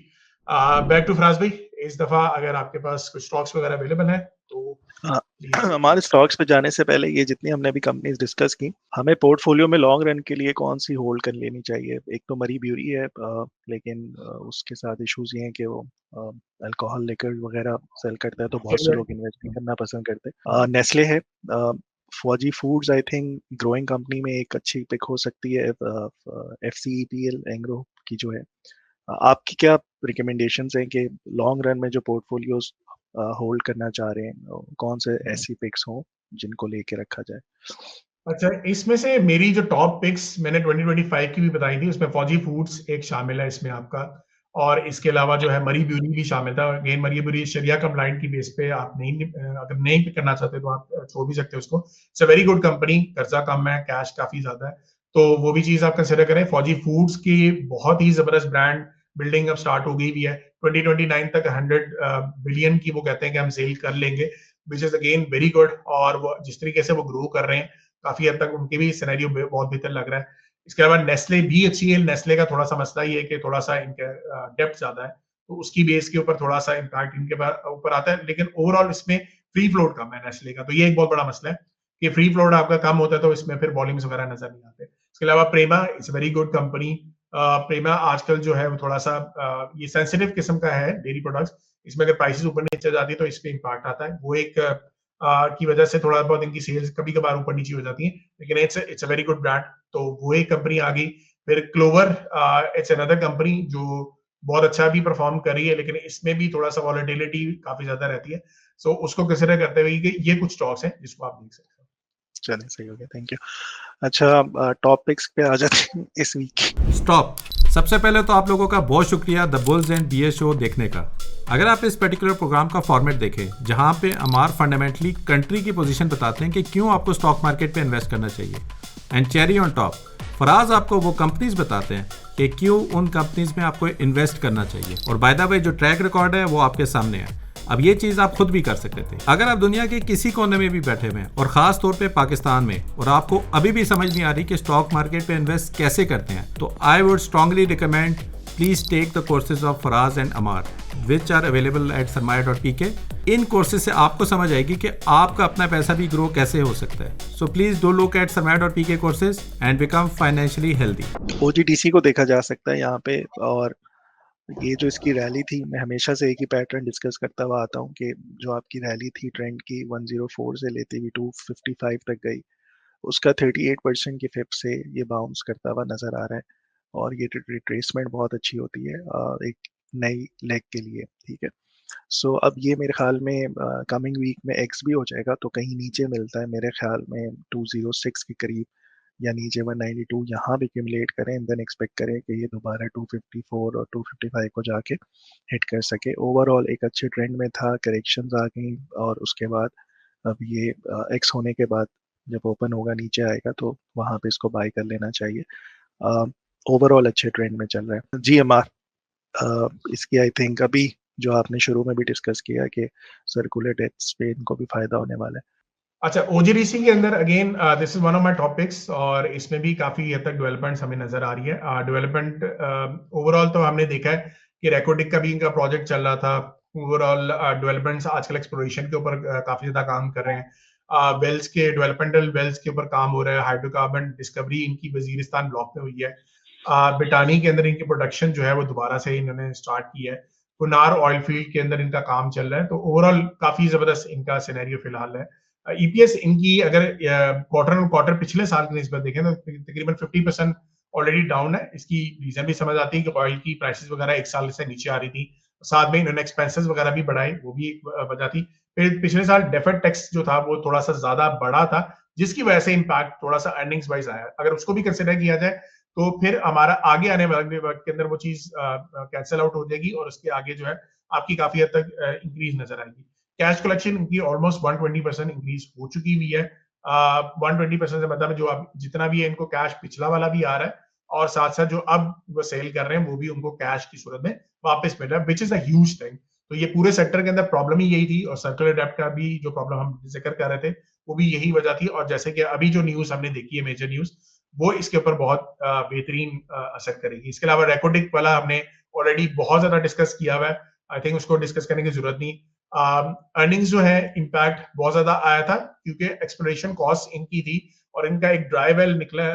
बैक टू फराज भाई, इस दफा अगर आपके पास कुछ स्टॉक्स वगैरह अवेलेबल है तो हमारे स्टॉक्स पे जाने से पहले ये जितनी हमने अभी कंपनीज डिस्कस की, हमें पोर्टफोलियो में लॉन्ग रन के लिए कौन सी होल्ड कर लेनी चाहिए? एक तो मरी ब्यूरी है, लेकिन उसके साथ इश्यूज ये हैं कि वो अल्कोहल लिकर वगैरह सेल करता है, तो बहुत से लोग इन्वेस्ट नहीं करना पसंद करते हैं। नेस्ले है, फौजी foods I think growing company में एक अच्छी पिक हो सकती है। FCEPL एंग्रो की जो है, आपकी क्या रिकमेंडेशंस हैं कि लॉन्ग रन में जो पोर्टफोलियोज होल्ड करना चाह रहे हैं, कौन से ऐसी पिक्स हों जिनको लेके रखा जाए? अच्छा, इसमें से मेरी जो टॉप पिक्स मैंने 2025 की भी बताई थी, उसमें फौजी फूड्स एक शामिल है इसमें आपका, और इसके अलावा जो है मरी ब्यूरी भी शामिल था। अगेन मरी ब्यूरी शरिया कंप्लाइंट की बेस पे आप अगर नहीं पिक करना चाहते तो आप छोड़ भी सकते हो उसको। It's a very good company, कर्जा कम है, कैश काफी ज्यादा है, तो वो भी चीज आप कंसिडर करें। फौजी फूड्स की बहुत ही जबरदस्त ब्रांड बिल्डिंग अब स्टार्ट हो गई भी है। 2029 तक 100 बिलियन की वो कहते हैं कि हम सेल कर लेंगे, which is again very good. और वो जिस तरीके से वो ग्रो कर रहे हैं, काफी हद तक उनके भी सिनेरियो बहुत बेहतर लग रहा है। इसके अलावा नेस्ले भी अच्छी है। नेस्ले का थोड़ा सा मसला ये है कि थोड़ा सा इनका डेप्थ ज्यादा है, तो उसकी बेस के ऊपर थोड़ा सा इम्पैक्ट इनके ऊपर आता है, लेकिन ओवरऑल इसमें फ्री फ्लोट कम है नेस्ले का, तो ये एक बहुत बड़ा मसला है कि फ्री फ्लोट आपका कम होता है, तो इसमें फिर वॉल्यूम्स वगैरह नजर नहीं आते। इसके अलावा प्रेमा इट्स वेरी गुड कंपनी। प्रेमा आजकल जो है वो थोड़ा सा ये सेंसिटिव किस्म का है डेयरी प्रोडक्ट्स, इसमें अगर प्राइसेस ऊपर नीचे जाती है तो इस पे इम्पैक्ट आता है, वो एक की वजह से थोड़ा बहुत इनकी सेल्स कभी कभार ऊपर नीचे हो जाती है, लेकिन it's a very good brand, तो वो एक कंपनी आ गई। फिर क्लोवर, इट्स अनदर कंपनी जो बहुत अच्छा भी परफॉर्म कर रही है, लेकिन इसमें भी थोड़ा सा वॉलेटिलिटी काफी ज्यादा रहती है, सो उसको कंसिडर करते हुए ये कुछ स्टॉक्स हैं जिसको आप देख सकते हो। चलिए, सही हो गया, थैंक यू। अच्छा, टॉप पिक्स पे आ जाते हैं इस वीक। स्टॉप। सबसे पहले तो आप लोगों का बहुत शुक्रिया the bulls and BS show देखने का। अगर आप इस पर्टिकुलर प्रोग्राम का फॉर्मेट देखें, जहां पे अमार फंडामेंटली कंट्री की पोजीशन बताते हैं कि क्यों आपको स्टॉक मार्केट पे इन्वेस्ट करना चाहिए, and cherry on top Faraz आपको वो कंपनीज बताते हैं कि क्यों उन कंपनीज में आपको इन्वेस्ट करना चाहिए, और बाय द वे जो ट्रैक रिकॉर्ड है वो आपके सामने है। अब ये चीज आप खुद भी कर सकते थे अगर आप दुनिया के किसी कोने में भी बैठे हुए हैं, और खास तौर पे पाकिस्तान में, और आपको अभी भी समझ नहीं आ रही कि स्टॉक मार्केट पे इन्वेस्ट कैसे करते हैं, तो I would strongly recommend please take the courses of Faraz and Amar which are available at sarmaya.pk। इन कोर्सेज से आपको समझ आएगी कि आपका अपना पैसा भी ग्रो कैसे हो सकता है। So please do look at sarmaya.pk courses and become financially healthy. OGDC को देखा जा सकता है यहाँ पे, और ये जो इसकी रैली थी, मैं हमेशा से एक ही पैटर्न डिस्कस करता हुआ आता हूँ कि जो आपकी रैली थी ट्रेंड की 104 से लेते हुए 255 तक गई, उसका 38% की फिप से ये बाउंस करता हुआ नजर आ रहा है, और ये रिट्रेसमेंट बहुत अच्छी होती है एक नई लेग के लिए, ठीक है। सो अब ये मेरे ख्याल में कमिंग वीक में एक्स भी हो जाएगा, तो कहीं नीचे मिलता है मेरे ख्याल में 206 के करीब या नीचे 192, यहाँ भी एक्यूमुलेट करें, देन एक्सपेक्ट करें कि ये दोबारा 254 और 255 को जाके हिट कर सके। ओवरऑल एक अच्छे ट्रेंड में था, करेक्शंस आ गई, और उसके बाद अब ये एक्स होने के बाद जब ओपन होगा नीचे आएगा, तो वहाँ पे इसको बाय कर लेना चाहिए। ओवरऑल अच्छे ट्रेंड में चल रहा है। GMR, इसकी आई थिंक अभी जो आपने शुरू में भी डिस्कस किया कि सर्कुलर डेथ्स पे इनको भी फायदा होने वाला है। अच्छा, OGDC के अंदर again this is one of my topics, और इसमें भी काफी हद तक डेवलपमेंट्स हमें नजर आ रही है। डेवलपमेंट ओवरऑल तो हमने देखा है कि रेकोडिक का भी इनका प्रोजेक्ट चल रहा था। ओवरऑल डेवलपमेंट्स आजकल एक्सप्लोरेशन के ऊपर काफी ज्यादा काम कर रहे हैं। वेल्स के डेवलपमेंटल वेल्स के ऊपर काम हो रहा है। हाइड्रोकार्बन डिस्कवरी इनकी वजीरिस्तान ब्लॉक में हुई है। बिटानी के अंदर इनकी प्रोडक्शन जो है वो दोबारा से इन्होंने स्टार्ट की है। कुनार ऑयल फील्ड के अंदर इनका काम चल रहा है, तो ओवरऑल काफी जबरदस्त इनका सिनेरियो फिलहाल है। EPS इनकी अगर क्वार्टर ऑन क्वार्टर पिछले साल की निस्बत देखें तो तकरीबन 50% ऑलरेडी डाउन है। इसकी रीजन भी समझ आती है कि ऑयल की प्राइसेस वगैरह एक साल से नीचे आ रही थी, साथ में इन्होंने एक्सपेंसेस वगैरह भी बढ़ाए, वो भी एक वजह थी। फिर पिछले साल डेफर्ड टैक्स जो था वो थोड़ा सा ज्यादा बड़ा था, जिसकी वजह से इम्पैक्ट थोड़ा सा अर्निंग्स वाइज आया। अगर उसको भी कंसिडर किया जाए तो फिर हमारा आगे आने वाले वक्त के अंदर वो चीज कैंसिल आउट हो जाएगी और उसके आगे जो है आपकी काफी हद तक इंक्रीज नजर आएगी। कैश कलेक्शन इनकी ऑलमोस्ट 120% इंक्रीज हो चुकी हुई है। 120% से मतलब जो अब जितना भी है इनको कैश पिछला वाला भी आ रहा है, और साथ साथ जो अब वो सेल कर रहे हैं वो भी उनको कैश की सूरत में वापस मिल रहा है, which is a huge thing. तो ये पूरे सेक्टर के अंदर प्रॉब्लम ही यही थी, और सर्कुलर डेब्ट का भी जो प्रॉब्लम हम जिक्र कर रहे थे वो भी यही वजह थी। और जैसे कि अभी जो न्यूज हमने देखी है, मेजर न्यूज, वो इसके ऊपर बहुत बेहतरीन असर करेगी। इसके अलावा रेकोडिक वाला हमने ऑलरेडी बहुत ज्यादा डिस्कस किया हुआ है, आई थिंक उसको डिस्कस करने की जरूरत नहीं। अर्निंग्स जो है इम्पैक्ट बहुत ज्यादा आया था क्योंकि एक्सप्लोरेशन कॉस्ट इनकी थी, और इनका एक ड्राई वेल निकला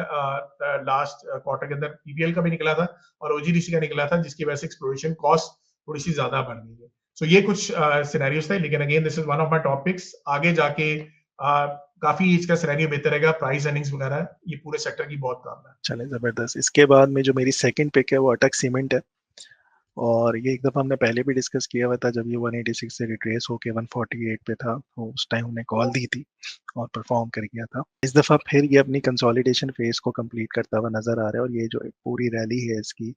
लास्ट क्वार्टर के अंदर, पीपीएल का भी निकला था और ओजीडीसी का निकला था, जिसकी वजह से एक्सप्लोरेशन कॉस्ट थोड़ी सी ज्यादा बढ़ गई है। सो ये कुछ सिनेरियोस थे, लेकिन again this is one of my topics. आगे जाके काफी इसका सिनेरियो बेहतर रहेगा, प्राइस अर्निंग्स वगैरह ये पूरे सेक्टर की बहुत काम है। चले जबरदस्त। इसके बाद में जो मेरी सेकंड पिक है वो अटक सीमेंट है, और ये एक दफ़ा हमने पहले भी डिस्कस किया हुआ था जब ये 186 से रिट्रेस होके 148 पे था, तो उस टाइम हमने कॉल दी थी और परफॉर्म कर गया था। इस दफ़ा फिर ये अपनी कंसोलिडेशन फेज को कंप्लीट करता हुआ नज़र आ रहा है, और ये जो पूरी रैली है इसकी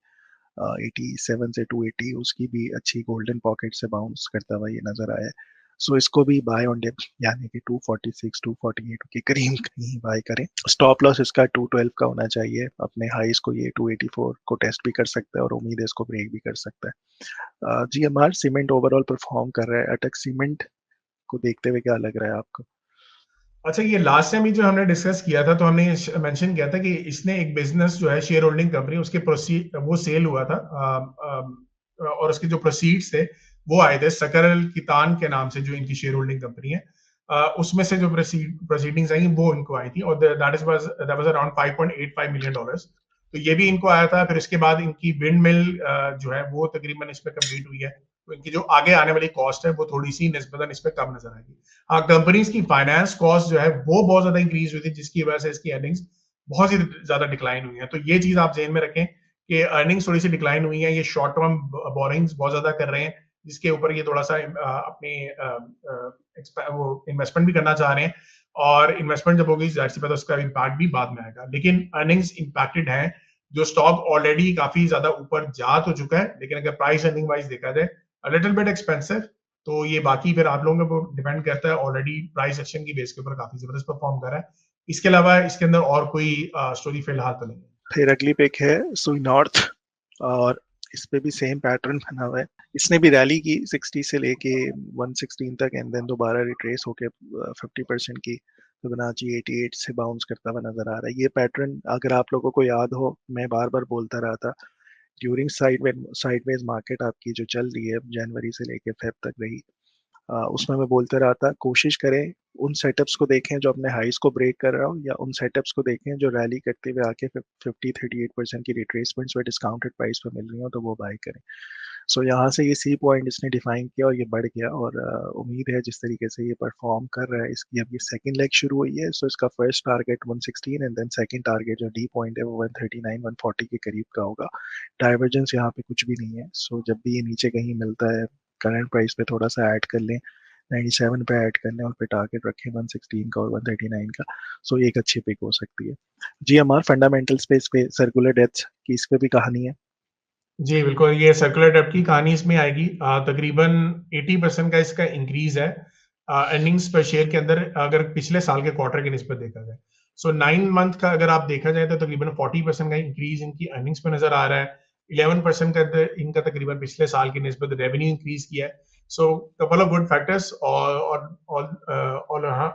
87 से 280 उसकी भी अच्छी गोल्डन पॉकेट से बाउंस करता हुआ ये नज़र आया है। सो इसको भी बाय ऑन डिप यानी कि 246 248 के करीब कहीं बाय करें। स्टॉप लॉस इसका 212 का होना चाहिए। अपने हाईस को ये 284 को टेस्ट भी कर सकता है और उम्मीद है इसको ब्रेक भी कर सकता है। जीएमआर सीमेंट ओवरऑल परफॉर्म कर रहा है। अटक सीमेंट को देखते हुए क्या लग रहा है आपको? अच्छा, ये लास्ट टाइम जो हमने डिस्कस किया था तो हमने मेंशन किया था कि इसने एक बिजनेस जो है शेयर होल्डिंग कंपनी, उसके प्रोसीड वो सेल हुआ था, और उसके जो प्रोसीड्स थे वो आए थे सकरल कितान के नाम से, जो इनकी शेयर होल्डिंग कंपनी है। उसमें से जो प्रोसीडिंग्स आई वो इनको आई थी, और दैट वाज अराउंड $5.85 मिलियन। तो ये भी इनको आया था। फिर इसके बाद इनकी विंड मिल जो है वो तकरीबन इस पे कंप्लीट हुई है, तो इनकी जो आगे आने वाली कॉस्ट है वो थोड़ी सी निस्बतन इस पे कम नजर आएगी। हाँ, कंपनीज की फाइनेंस कॉस्ट जो है वो बहुत ज्यादा इंक्रीज हुई थी, जिसकी वजह से इसकी अर्निंग्स बहुत ही ज्यादा डिक्लाइन हुई है। तो ये चीज आप ध्यान में रखें कि अर्निंग्स थोड़ी सी डिक्लाइन हुई है, ये शॉर्ट टर्म बोरिंग्स बहुत ज्यादा कर रहे हैं, जिसके ऊपर ये थोड़ा सा अपनी वो इन्वेस्टमेंट भी करना चाह रहे हैं, और इन्वेस्टमेंट जब होगी जाहिर सी बात है उसका इम्पैक्ट भी बाद में आएगा। लेकिन अर्निंग्स इम्पैक्टेड है, जो स्टॉक ऑलरेडी काफी ज्यादा ऊपर जा तो चुका है, लेकिन अगर प्राइस अर्निंग वाइज देखा जाए लिटिल बिट एक्सपेंसिव, तो ये बाकी फिर आप लोगों को डिपेंड करता है। ऑलरेडी प्राइस एक्शन की बेस के ऊपर काफी जबरदस्त परफॉर्म कर रहा है। इसके अलावा इसके अंदर और कोई स्टोरी फिलहाल तो नहीं है। फिर अगली पिक है सुई नॉर्थ, और इस पे भी सेम पैटर्न बना हुआ है। इसने भी रैली की 60 से लेके 116 तक, एंड देन दोबारा रिट्रेस होके 50% की फिबोनाची 88 से बाउंस करता हुआ नजर आ रहा है। ये पैटर्न अगर आप लोगों को याद हो, मैं बार बार बोलता रहा था ड्यूरिंग साइडवेज मार्केट आपकी जो चल रही है जनवरी से लेके फेब तक रही, उसमें मैं बोलते रहा था कोशिश करें उन सेटअप्स को देखें जो अपने हाइस को ब्रेक कर रहा हो, या उन सेटअप्स को देखें जो रैली करते हुए आके 50-38% की रिट्रेसमेंट्स पे डिस्काउंटेड प्राइस पे मिल रही हो, तो वो बाय करें। सो यहाँ से ये सी पॉइंट इसने डिफाइन किया और ये बढ़ गया, और उम्मीद है जिस तरीके से ये परफॉर्म कर रहा है, इसकी अब ये सेकंड लेग शुरू हुई है। सो इसका first target 116 and then second target जो डी पॉइंट है वो 139-140 के करीब का होगा। डाइवर्जेंस यहाँ पे कुछ भी नहीं है। सो जब भी ये नीचे कहीं मिलता है करंट प्राइस पे थोड़ा सा ऐड कर लें, 97 पे ऐड कर लें, और फिर टारगेट रखें 116 का और 139 का। सो ये एक अच्छी पिक हो सकती है। जीएमआर फंडामेंटल स्पेस पे सर्कुलर डेप्थ की इस पे भी कहानी है। जी बिल्कुल, ये सर्कुलर डेब्ट की कहानी इसमें आएगी। तकरीबन 80% का इसका इंक्रीज है अर्निंग्स पर शेयर के अंदर, अगर पिछले साल के क्वार्टर की निस्बत देखा जाए। सो 9 मंथ का अगर आप देखा जाए तो तकरीबन 40% का इंक्रीज इनकी अर्निंग्स पे नजर आ रहा है। 11% का इनका तकरीबन पिछले साल की निस्बत रेवेन्यू इंक्रीज किया है। सो कपल ऑफ गुड फैक्टर्स, और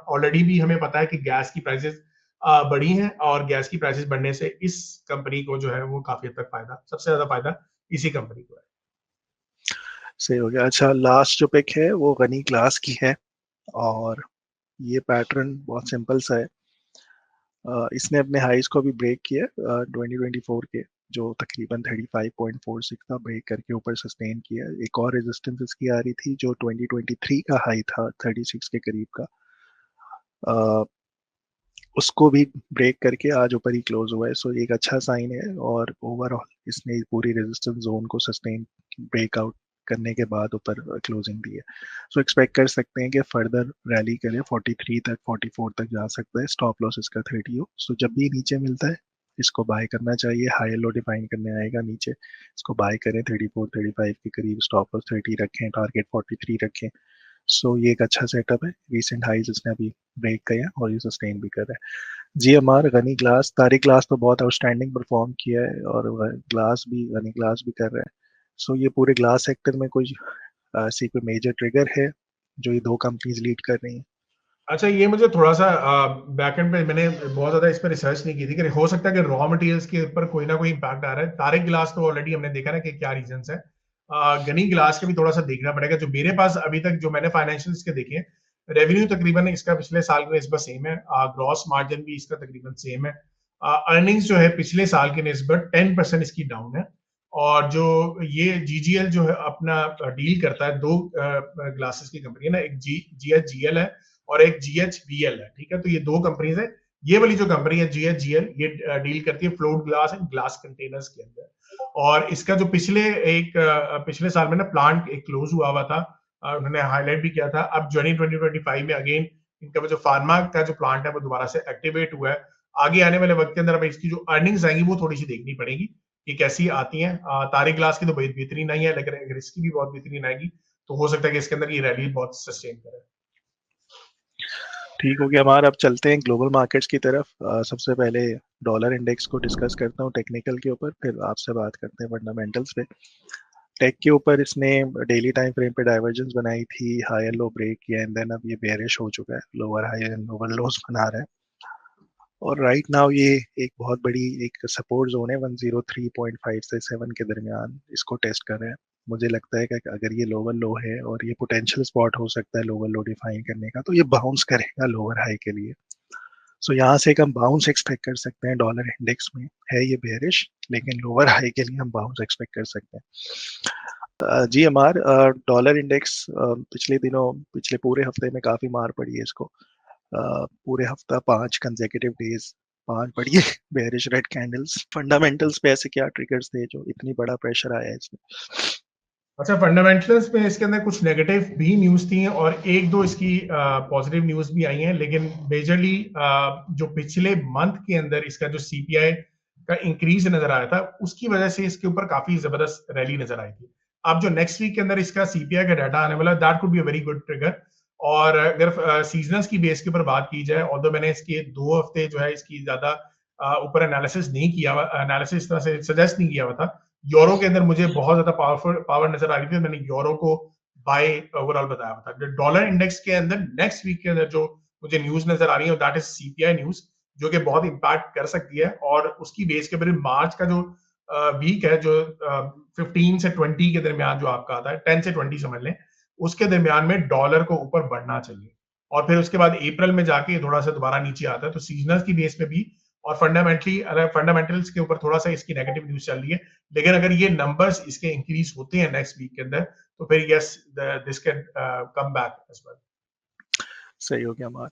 ऑलरेडी भी हमें पता है कि गैस की प्राइसेस बढ़ी हैं, और गैस की प्राइसेस बढ़ने से इस कंपनी को जो है वो काफी हद तक फायदा, सबसे ज्यादा फायदा इसी कंपनी को है। सही हो गया। अच्छा, लास्ट जो पिक है वो गनी क्लास की है, और ये पैटर्न बहुत सिंपल सा है। इसने अपने हाइस को भी ब्रेक किया 2024 के, जो तकरीबन 35.46 था, ब्रेक करके ऊपर सस्टेन किया। एक और रेजिस्टेंस इसकी आ रही थी जो 2023 का हाई था 36 के करीब का, उसको भी ब्रेक करके आज ऊपर ही क्लोज हुआ है। सो एक अच्छा साइन है, और ओवरऑल इसने पूरी रेजिस्टेंस जोन को सस्टेन ब्रेकआउट करने के बाद ऊपर क्लोजिंग दी है। सो एक्सपेक्ट कर सकते हैं कि फर्दर रैली करे, 43 तक 44 तक जा सकता है, स्टॉप लॉस इसका 30 हो। सो जब भी नीचे मिलता है इसको बाय करना चाहिए, हाई लो डिफाइन करने आएगा नीचे, इसको बाय करें 34 35 के करीब, स्टॉप लॉस 30 रखें, टारगेट 43 रखें। सो ये एक अच्छा सेटअप है, रिसेंट हाइज इसने अभी ब्रेक किया और ये सस्टेन भी कर रहा है। GMR, Ghani Glass, Tariq Glass तो बहुत आउटस्टैंडिंग परफॉर्म किया है और ग्लास भी, गनी ग्लास भी कर रहा है। सो ये पूरे ग्लास सेक्टर में कोई ऐसी कोई मेजर ट्रिगर है जो ये दो कंपनीज लीड कर रही हैं? अच्छा, ये मुझे थोड़ा सा बैकएंड पे मैंने बहुत ज्यादा इस पर रिसर्च नहीं की थी कि हो सकता है कि रॉ मटेरियल्स के ऊपर कोई ना कोई इम्पैक्ट आ रहा है। तारिक गिलास तो ऑलरेडी हमने देखा ना कि क्या रीजंस है। गनी गिलास के भी थोड़ा सा देखना पड़ेगा। जो मेरे पास अभी तक जो मैंने फाइनेंशियल्स के देखे, रेवेन्यू तकरीबन इसका पिछले साल के निस्बत सेम है, ग्रॉस मार्जिन भी इसका तकरीबन सेम है, अर्निंग्स जो है पिछले साल के निस्बत 10% इसकी डाउन है। और जो ये जीजीएल जो है अपना डील करता है, दो ग्लासेस की कंपनी है ना, एक जीएचजीएल है और एक जीएचबीएल है, ठीक है। तो ये दो कंपनीज है। ये वाली जो कंपनी है जीएचजीएल, ये डील करती है float glass and glass containers के अंदर। और इसका जो पिछले साल में ना प्लांट एक क्लोज हुआ था, उन्होंने हाईलाइट भी किया था। अब जनवरी 2025 में अगेन इनका जो फार्मा का जो प्लांट है वो दोबारा से एक्टिवेट हुआ है। आगे आने वाले वक्त के अंदर अब इसकी जो अर्निंग्स आएंगी वो थोड़ी सी देखनी पड़ेगी कि कैसी आती हैं। तारिक ग्लास की तो बेहतरीन आई है, लेकिन अगर इसकी भी बहुत बेहतरीन आएगी तो हो सकता है कि इसके अंदर ये रैली बहुत सस्टेन करे। ठीक हो गया हमारा। अब चलते हैं ग्लोबल मार्केट्स की तरफ। सबसे पहले डॉलर इंडेक्स को डिस्कस करता हूँ टेक्निकल के ऊपर, फिर आपसे बात करते हैं फंडामेंटल्स पे। टेक के ऊपर इसने डेली टाइम फ्रेम पे डाइवर्जेंस बनाई थी, हायर लो ब्रेक किया एंड देन अब ये बेयरिश हो चुका है, लोअर हाई एंड लोअर लोज बना रहा है। और राइट नाउ ये एक बहुत बड़ी एक सपोर्ट जोन है 103.5 से 7 के दरमियान, इसको टेस्ट कर रहे हैं। मुझे लगता है कि अगर ये लोअर लो है और ये पोटेंशियल स्पॉट हो सकता है लोअर लो डिफाइन करने का, तो ये बाउंस करेगा लोअर हाई के लिए। सो यहाँ से एक हम बाउंस एक्सपेक्ट कर सकते हैं। डॉलर इंडेक्स में है ये बेयरिश, लेकिन लोअर हाई के लिए हम बाउंस एक्सपेक्ट कर सकते हैं। जीएमआर डॉलर इंडेक्स पिछले दिनों, पिछले पूरे हफ्ते में काफी मार पड़ी है इसको। पूरे हफ्ता 5 कंसेक्यूटिव डेज 5 बड़ी बेयरिश रेड कैंडल्स। फंडामेंटल्स पे ऐसे क्या ट्रिगर्स थे जो इतनी बड़ा प्रेशर आया है इसमें? अच्छा, फंडामेंटल्स में इसके अंदर कुछ नेगेटिव भी न्यूज थी और एक दो इसकी पॉजिटिव न्यूज भी आई हैं, लेकिन मेजरली जो पिछले मंथ के अंदर इसका जो सीपीआई का इंक्रीज नजर आया था उसकी वजह से इसके ऊपर काफी जबरदस्त रैली नजर आई थी। अब जो नेक्स्ट वीक के अंदर इसका सीपीआई का डाटा आने वाला, that could be a very good trigger. और अगर सीजनल्स की बेस के ऊपर बात की जाए, ऑल्दो मैंने इसके 2 हफ्ते जो है इसकी ज्यादा ऊपर एनालिसिस नहीं किया हुआ, एनालिसिस तरह से सजेस्ट नहीं किया हुआ था। यूरो के अंदर मुझे बहुत ज्यादा पावर नजर आ रही थी, मैंने यूरो को बाय ओवरऑल बताया था। डॉलर इंडेक्स के अंदर नेक्स्ट वीक के अंदर जो मुझे न्यूज नजर आ रही है दैट इज सीपीआई न्यूज, जो कि बहुत इंपैक्ट कर सकती है। और उसकी बेस के ऊपर मार्च का जो वीक है, जो 15 से 20 के दरमियान जो आपका आता है, 10 से 20 समझ लें, उसके दरमियान में डॉलर को ऊपर बढ़ना चाहिए। और फिर उसके बाद अप्रैल में जाके थोड़ा सा दोबारा नीचे आता है। तो सीजनल की बेस पे भी और फंडामेंटल्स के ऊपर थोड़ा सा इसकी नेगेटिव न्यूज चल रही है। लेकिन अगर ये नंबर्स इसके इंक्रीज होते हैं नेक्स्ट वीक के अंदर तो फिर yes, this can come back as well. सही हो गया हमारा।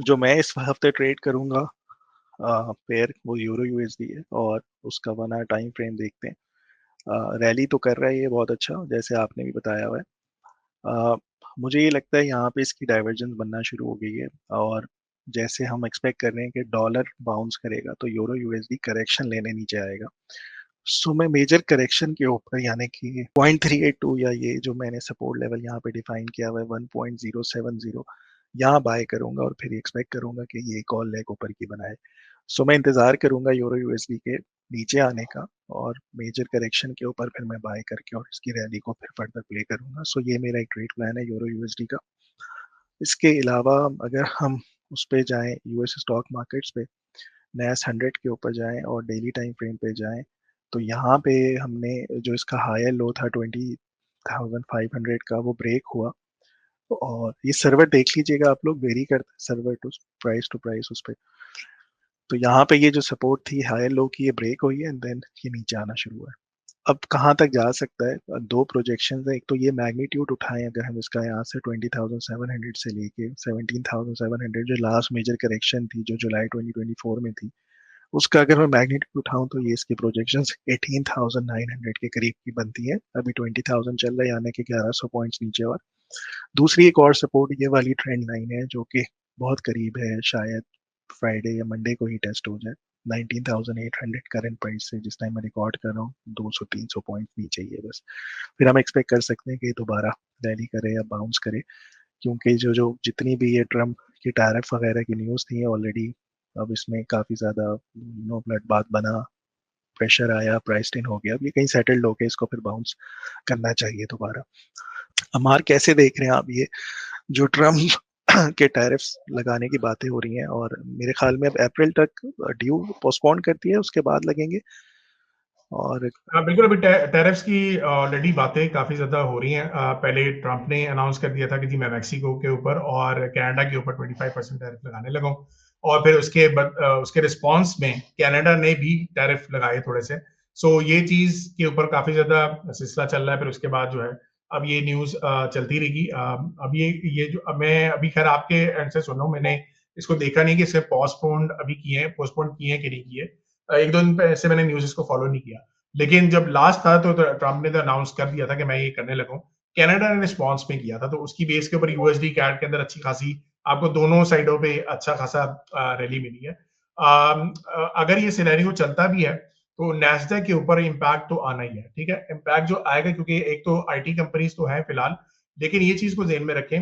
जो मैं इस हफ्ते ट्रेड करूंगा पेयर, वो यूरो यूएसडी है और उसका 1 आवर टाइम फ्रेम देखते हैं। रैली तो कर रहा है ये बहुत अच्छा, जैसे आपने भी बताया हुआ है। मुझे ये लगता है यहाँ पे इसकी डाइवर्जेंस बनना शुरू हो गई है और जैसे हम एक्सपेक्ट कर रहे हैं कि डॉलर बाउंस करेगा तो यूरो यूएसडी करेक्शन लेने नीचे आएगा। सो मैं मेजर करेक्शन के ऊपर, यानी कि 0.382 या ये जो मैंने सपोर्ट लेवल यहाँ पे डिफाइन किया हुआ है 1.070, यहाँ बाय करूंगा और फिर एक्सपेक्ट करूंगा कि ये एक और लेग ऊपर की बनाए। सो मैं इंतजार करूंगा यूरो यूएसडी के नीचे आने का और मेजर करेक्शन के ऊपर फिर मैं बाय करके और इसकी रैली को फिर फर्दर प्ले करूंगा। सो ये मेरा एक ट्रेड प्लान है यूरो यूएसडी का। इसके अलावा अगर हम उस पे जाएं, यूएस स्टॉक मार्केट्स पे नैस 100 के ऊपर जाएं और डेली टाइम फ्रेम पे जाएं, तो यहाँ पे हमने जो इसका हायर लो था 20,500 का, वो ब्रेक हुआ। और ये सर्वर देख लीजिएगा आप लोग, वेरी करता है सर्वर टू प्राइस उस पर। तो यहाँ पे ये जो सपोर्ट थी हायर लो की, ये ब्रेक हुई है एंड देन ये नीचे आना शुरू हुआ है। अब कहाँ तक जा सकता है? दो प्रोजेक्शन है। एक तो ये मैग्नीट्यूड उठाएं अगर हम इसका यहाँ से 20,700 से लेके 17,700, जो लास्ट मेजर करेक्शन थी जो जुलाई 2024 में थी, उसका अगर मैं मैग्नीट्यूड उठाऊं तो ये इसकी प्रोजेक्शंस 18,900 के करीब की बनती है। अभी 20,000 चल रहा है, यानी कि 1100 पॉइंट्स नीचे। और दूसरी एक और सपोर्ट ये वाली ट्रेंड लाइन है जो कि बहुत करीब है, शायद फ्राइडे या मंडे को ही टेस्ट हो जाए। 19,800 करंट प्राइस से जिस टाइम मैं रिकॉर्ड कर रहा हूँ 200-300 पॉइंट नीचे ही है बस। फिर हम एक्सपेक्ट कर सकते हैं कि दोबारा रैली करे या बाउंस करे, क्योंकि जो जो जितनी भी ये ट्रम्प की टैरिफ वगैरह की न्यूज़ थी ऑलरेडी, अब इसमें काफ़ी ज़्यादा ब्लड बात बना, प्रेशर आया, प्राइस इन हो गया। अब ये कहीं सेटल्ड होके इसको फिर बाउंस करना चाहिए दोबारा। अमार कैसे देख रहे हैं आप ये जो ट्रम्प के टैरिफ्स लगाने की बातें हो रही हैं, और मेरे ख्याल में अब अप्रैल तक ड्यू पोस्टपोन करती है, उसके बाद लगेंगे। और हाँ बिल्कुल, अभी टैरिफ्स की ऑलरेडी बातें काफी ज्यादा हो रही हैं। पहले ट्रंप ने अनाउंस कर दिया था कि जी मैं मैक्सिको के ऊपर और कनाडा के ऊपर 25% टैरिफ लगाने लगा हूं, और फिर उसके रिस्पांस में कनाडा ने भी टैरिफ लगाए थोड़े से। सो ये चीज के ऊपर काफी ज्यादा सिलसिला चल रहा है। फिर उसके बाद जो है अब ये न्यूज चलती रहेगी। अब ये जो अब मैं अभी खैर आपके एंड से सुन रहा हूँ, मैंने इसको देखा नहीं कि इसे पोस्टपोन किए हैं कि नहीं किए। एक दो दिन से मैंने न्यूज इसको फॉलो नहीं किया, लेकिन जब लास्ट था तो ट्रंप ने तो अनाउंस कर दिया था कि मैं ये करने लगा हूं। कनाडा ने रिस्पॉन्स में किया था, तो उसकी बेस के ऊपर यूएसडी कैड के अंदर अच्छी खासी आपको दोनों साइडों पे अच्छा खासा रैली मिली है। अगर ये सिनेरियो चलता भी है तो नैस्डैक के ऊपर इम्पैक्ट तो आना ही है। ठीक है, इम्पैक्ट जो आएगा, क्योंकि एक तो आईटी कंपनीज तो है फिलहाल, लेकिन ये चीज को ध्यान में रखें,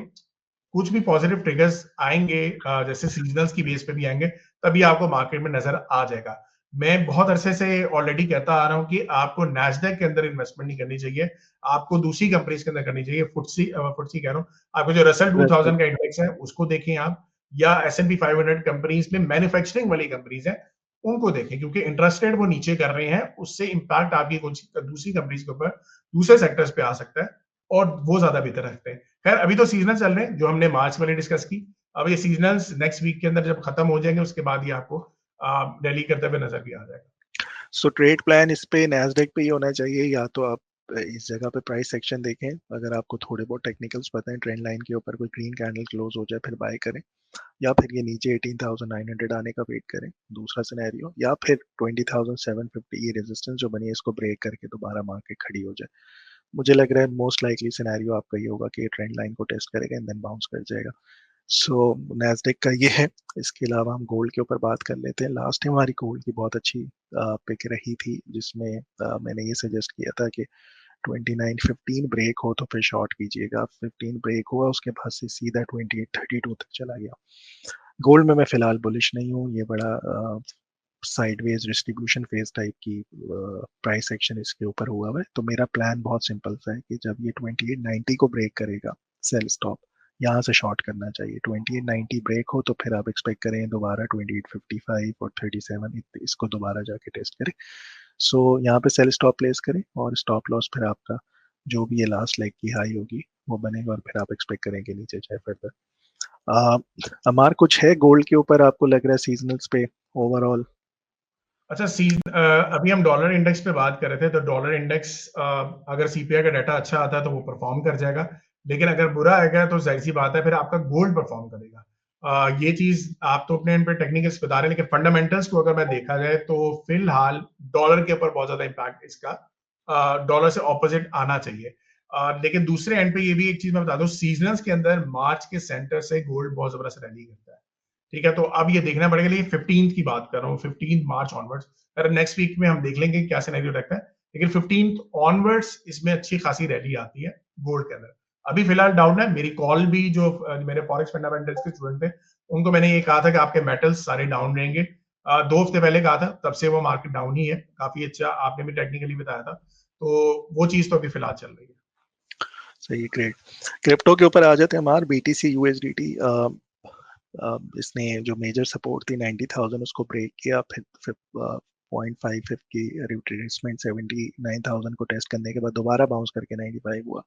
कुछ भी पॉजिटिव ट्रिगर्स आएंगे जैसे सीजनल्स की बेस पे भी आएंगे, तभी आपको मार्केट में नजर आ जाएगा। मैं बहुत अरसे से ऑलरेडी कहता आ रहा हूं कि आपको नैस्डैक के अंदर इन्वेस्टमेंट नहीं करनी चाहिए, आपको दूसरी कंपनीज के अंदर करनी चाहिए। फुटसी कह रहा हूं, आपको जो रसल 2000 का इंडेक्स है उसको देखें आप, या S&P 500 कंपनीज में मैन्युफैक्चरिंग वाली कंपनीज है उनको देखें, क्योंकि इंटरेस्ट रेट वो नीचे कर रहे हैं, उससे इम्पैक्ट आपकी दूसरी कंपनीज के ऊपर दूसरे सेक्टर्स पे आ सकता है और वो ज्यादा बेहतर रखते हैं। खैर अभी तो सीजनल चल रहे हैं जो हमने मार्च वाले डिस्कस की। अब ये सीजनल्स नेक्स्ट वीक के अंदर जब खत्म हो जाएंगे उसके बाद ही आपको रैली करते हुए नजर भी आ जाएगा। सो ट्रेड प्लान इस पे नैस्डैक पे ही होना चाहिए, या तो आप इस जगह पे प्राइस सेक्शन देखें, अगर आपको थोड़े बहुत टेक्निकल्स पता है ट्रेंड लाइन के ऊपर कोई ग्रीन कैंडल क्लोज हो जाए फिर बाय करें, या फिर ये नीचे 18,900 आने का वेट करें, दूसरा सिनेरियो, या फिर 20,750 ये रेजिस्टेंस जो बनी है इसको ब्रेक करके दोबारा मार्केट खड़ी हो जाए। मुझे लग रहा है मोस्ट लाइकली सिनेरियो आपका ये होगा कि ट्रेंड लाइन को टेस्ट करेगा एंड देन बाउंस कर जाएगा। सो नैस्डैक का ये है। इसके अलावा हम गोल्ड के ऊपर बात कर लेते हैं। लास्ट टाइम हमारी गोल्ड की बहुत अच्छी पिक रही थी, जिसमें मैंने ये सजेस्ट किया था कि 29-15 ब्रेक हो तो फिर शॉर्ट कीजिएगा। 15 ब्रेक हुआ, उसके बाद से सीधा 28-32 तक चला गया। गोल्ड में मैं फिलहाल बुलिश नहीं हूँ, ये बड़ा साइडवेज डिस्ट्रीब्यूशन फेज टाइप की प्राइस एक्शन इसके ऊपर हुआ है। तो मेरा प्लान बहुत सिंपल सा है कि जब ये 2890 को ब्रेक करेगा, सेल स्टॉप यहाँ से शॉर्ट करना चाहिए। 2890 ब्रेक हो तो फिर आप एक्सपेक्ट करें दोबारा 2855 और 37 इसको दोबारा जाके टेस्ट करें। सो यहाँ पे सेल स्टॉप प्लेस करें और स्टॉप लॉस फिर आपका जो भी ये लास्ट लेग की हाई होगी वो बनेगा, और फिर आप एक्सपेक्ट करेंगे नीचे जाए फर्दर। अमार कुछ है गोल्ड के ऊपर आपको लग रहा है सीजनल्स पे ओवरऑल? अच्छा, अभी हम डॉलर इंडेक्स पे बात कर रहे थे, तो डॉलर इंडेक्स अगर सीपीआई का डाटा अच्छा आता है तो वो परफॉर्म कर जाएगा, लेकिन अगर बुरा आएगा तो जाहिर सी बात है फिर आपका गोल्ड परफॉर्म करेगा। ये चीज आप तो अपने इन पे टेक्निकल्स बता रहे हैं, लेकिन फंडामेंटल्स को अगर मैं देखा जाए तो फिलहाल डॉलर के ऊपर बहुत ज्यादा इम्पैक्ट इसका डॉलर से ऑपोजिट आना चाहिए। लेकिन दूसरे एंड पे ये भी एक चीज मैं बता दूं, सीजनल्स के अंदर मार्च के सेंटर से गोल्ड बहुत जबरदस्त रैली करता है। ठीक है, तो अब ये देखना पड़ेगा, लेकिन 15 की बात कर रहा हूँ, 15 मार्च ऑनवर्ड्स। अगर नेक्स्ट वीक में हम देख लेंगे क्या सिनेरियो रहता है, लेकिन 15 ऑनवर्ड्स इसमें अच्छी खासी रैली आती है गोल्ड के अंदर। अभी फिलहाल डाउन है। मेरी कॉल भी जो मेरे फॉरेक्स फंडामेंटल्स के स्टूडेंट थे उनको मैंने ये कहा था कि आपके मेटल्स सारे डाउन रहेंगे। 2 हफ्ते पहले कहा था, तब से वो मार्केट डाउन ही है काफी अच्छा, आपने भी टेक्निकली बताया था, तो वो चीज तो अभी फिलहाल चल रही है। सही, ग्रेट। क्रिप्टो के ऊपर आ जाते हैं हमारे। BTC USDT इसने जो मेजर सपोर्ट थी 90,000 उसको ब्रेक किया, फिर 0.55 की रिट्रेसमेंट 79,000 को टेस्ट करने के बाद दोबारा बाउंस करके 95 हुआ।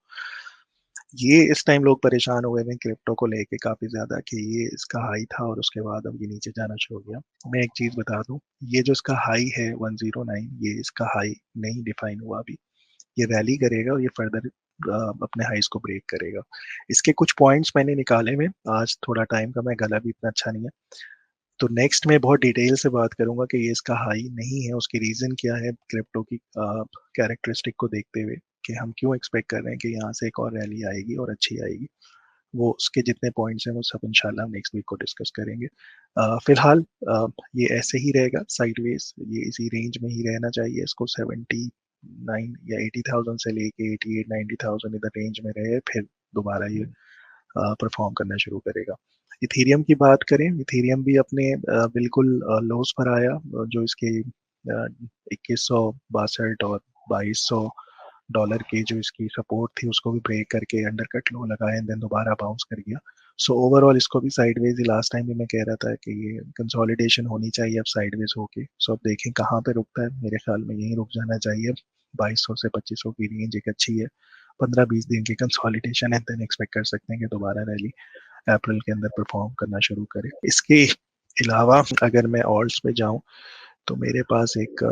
ये इस टाइम लोग परेशान हुए हैं क्रिप्टो को लेके काफी ज्यादा कि ये इसका हाई था और उसके बाद अब ये नीचे जाना शुरू हो गया। मैं एक चीज बता दूं, ये जो इसका हाई है 109, ये इसका हाई नहीं डिफाइन हुआ अभी। ये रैली करेगा और ये फर्दर अपने हाइस को ब्रेक करेगा। इसके कुछ पॉइंट्स मैंने निकाले हुए, आज थोड़ा टाइम का मैं गला भी इतना अच्छा नहीं है। तो नेक्स्ट मैं बहुत डिटेल से बात करूंगा कि ये इसका हाई नहीं है, उसकी रीज़न क्या है क्रिप्टो की कैरेक्टरिस्टिक को देखते हुए कि हम क्यों एक्सपेक्ट कर रहे हैं कि यहाँ से एक और रैली आएगी और अच्छी आएगी। वो उसके जितने पॉइंट्स हैं वो सब इंशाल्लाह नेक्स्ट वीक को डिस्कस करेंगे। फिलहाल ये ऐसे ही रहेगा साइडवेज, ये इसी रेंज में ही रहना चाहिए। इसको 79 या 80,000 से लेके 88-90,000 इधर रेंज में रहे, फिर दोबारा ये परफॉर्म करना शुरू करेगा। इथेरियम की बात करें, इथेरियम भी अपने बिल्कुल लोस पर आया, जो इसके 2162 और 2200 डॉलर की जो इसकी सपोर्ट थी उसको भी ब्रेक करके अंडरकट लो लगाए, देन दोबारा बाउंस कर गया। सो ओवरऑल इसको भी साइडवेज ही, लास्ट टाइम भी मैं कह रहा था कि ये कंसोलिडेशन होनी चाहिए अब साइडवेज होके। सो अब देखें कहाँ पे रुकता है, मेरे ख्याल में यहीं रुक जाना चाहिए। 2200 से 2500 की रेंज एक अच्छी है, 15-20 दिन की कंसोलिडेशन है, देन एक्सपेक्ट कर सकते हैं कि दोबारा रैली अप्रैल के अंदर परफॉर्म करना शुरू करे। इसके अलावा अगर मैं ऑल्ट्स पे जाऊं तो मेरे पास एक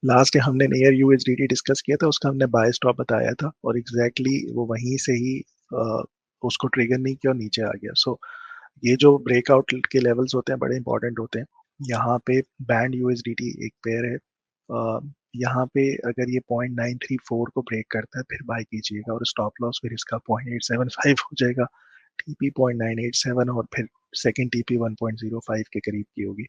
लास्ट हमने नियर यूएसडीटी डिस्कस किया था, उसका हमने बाय स्टॉप बताया था और एग्जैक्टली वो वहीं से ही उसको ट्रिगर नहीं किया और नीचे आ गया। सो ये जो ब्रेकआउट के लेवल्स होते हैं बड़े इंपॉर्टेंट होते हैं। यहाँ पे बैंड यूएसडीटी एक पेयर है, यहाँ पे अगर ये 0.934 को ब्रेक करता है फिर बाय कीजिएगा और स्टॉप लॉस फिर इसका 0.875 हो जाएगा, टीपी 0.987 और फिर सेकंड टीपी 1.05 के करीब की होगी।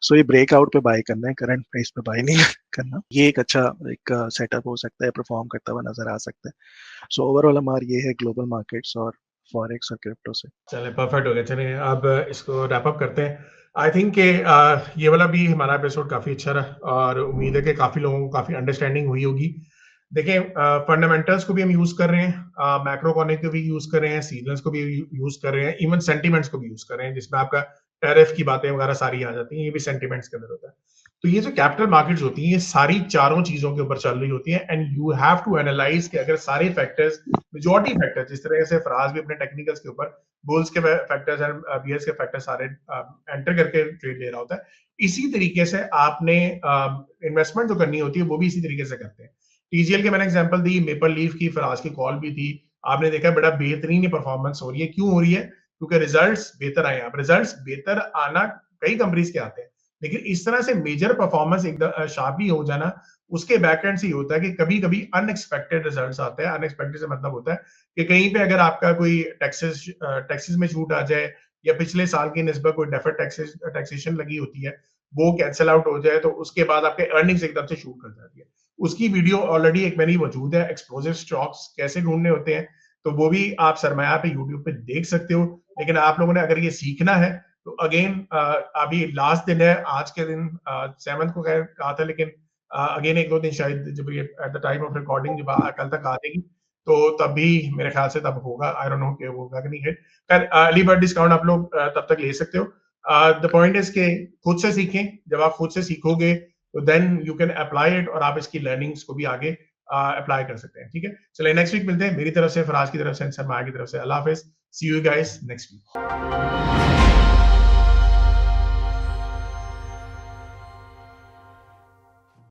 सो ये ब्रेकआउट पे बाय करना है, करंट प्राइस पे बाय नहीं करना। ये एक अच्छा एक सेटअप हो सकता है, परफॉर्म करता हुआ नजर आ सकता है। सो ओवरऑल हमारा ये है ग्लोबल मार्केट्स और फॉरेक्स और क्रिप्टो से। चले परफेक्ट हो गया। चलिए अब इसको रैप अप करते हैं। आई थिंक कि ये वाला भी हमारा एपिसोड काफी अच्छा रहा और उम्मीद है कि काफी लोगों को काफी अंडरस्टैंडिंग हुई होगी। देखें, फंडामेंटल्स को भी हम यूज कर रहे हैं, मैक्रो इकोनॉमिक को भी यूज कर रहे हैं, सीजनल्स को भी यूज कर रहे हैं, इवन सेंटिमेंट्स को भी यूज कर रहे हैं, जिसमें आपका टैरिफ की बातें वगैरह सारी आ जाती हैं, ये भी सेंटिमेंट्स के अंदर होता है। तो ये जो कैपिटल मार्केट्स होती हैं, ये सारी चारों चीजों के ऊपर चल रही होती हैं and you have to analyse कि अगर सारे फैक्टर्स, मेजॉरिटी फैक्टर्स, जिस तरह से फराज भी अपने टेक्निकल्स के ऊपर बुल्स के फैक्टर्स एंड बियर्स के फैक्टर्स सारे एंटर करके ट्रेड ले रहा होता है, इसी तरीके से आपने इन्वेस्टमेंट जो करनी होती है वो भी इसी तरीके से करते हैं। टीजीएल के मैंने एग्जांपल दी, मेपल लीफ की फराज की कॉल भी थी, आपने देखा बड़ा बेहतरीन परफॉर्मेंस हो रही है। क्यों हो रही है? क्योंकि रिजल्ट्स बेहतर आए। अब रिजल्ट्स बेहतर आना कई कंपनीज के आते हैं, लेकिन इस तरह से मेजर परफॉर्मेंस एकदम शार्पली हो जाना, उसके बैकएंड से ये होता है कि कभी कभी अनएक्सपेक्टेड रिजल्ट्स आते हैं। अनएक्सपेक्टेड से मतलब होता है कि कहीं पे अगर आपका कोई टैक्सेस में छूट आ जाए या पिछले साल की निस्बत कोई डेफर्ड टैक्सेशन लगी होती है वो कैंसिल आउट हो जाए, तो उसके बाद आपके अर्निंग्स एकदम से शूट कर जाती है। उसकी वीडियो ऑलरेडी एक मेरी मौजूद है, एक्सप्लोसिव स्टॉक्स कैसे ढूंढने होते हैं, तो वो भी आप सरमाया पे यूट्यूब पे देख सकते हो। लेकिन आप लोगों ने अगर ये सीखना है तो अगेन अभी लास्ट दिन है, आज के दिन 7 को कहा था, लेकिन अगेन 1-2 दिन शायद जब ये at the time of recording जब कल तक आ जाएगी तो तब भी मेरे ख्याल से तब होगा। आई डोंट नो कि होगा कि नहीं है। खैर अर्ली बर्ड डिस्काउंट आप लोग तब तक ले सकते हो। द पॉइंट इज के खुद से सीखें। जब आप खुद से सीखोगे तो then you can apply it और आप इसकी लर्निंग्स को भी आगे अप्लाई कर सकते हैं। ठीक है, चलिए नेक्स्ट वीक मिलते हैं। मेरी तरफ से, फराज की तरफ से, सरमाया की तरफ से अल्लाह हाफिज। सी यू गाइस नेक्स्ट वीक।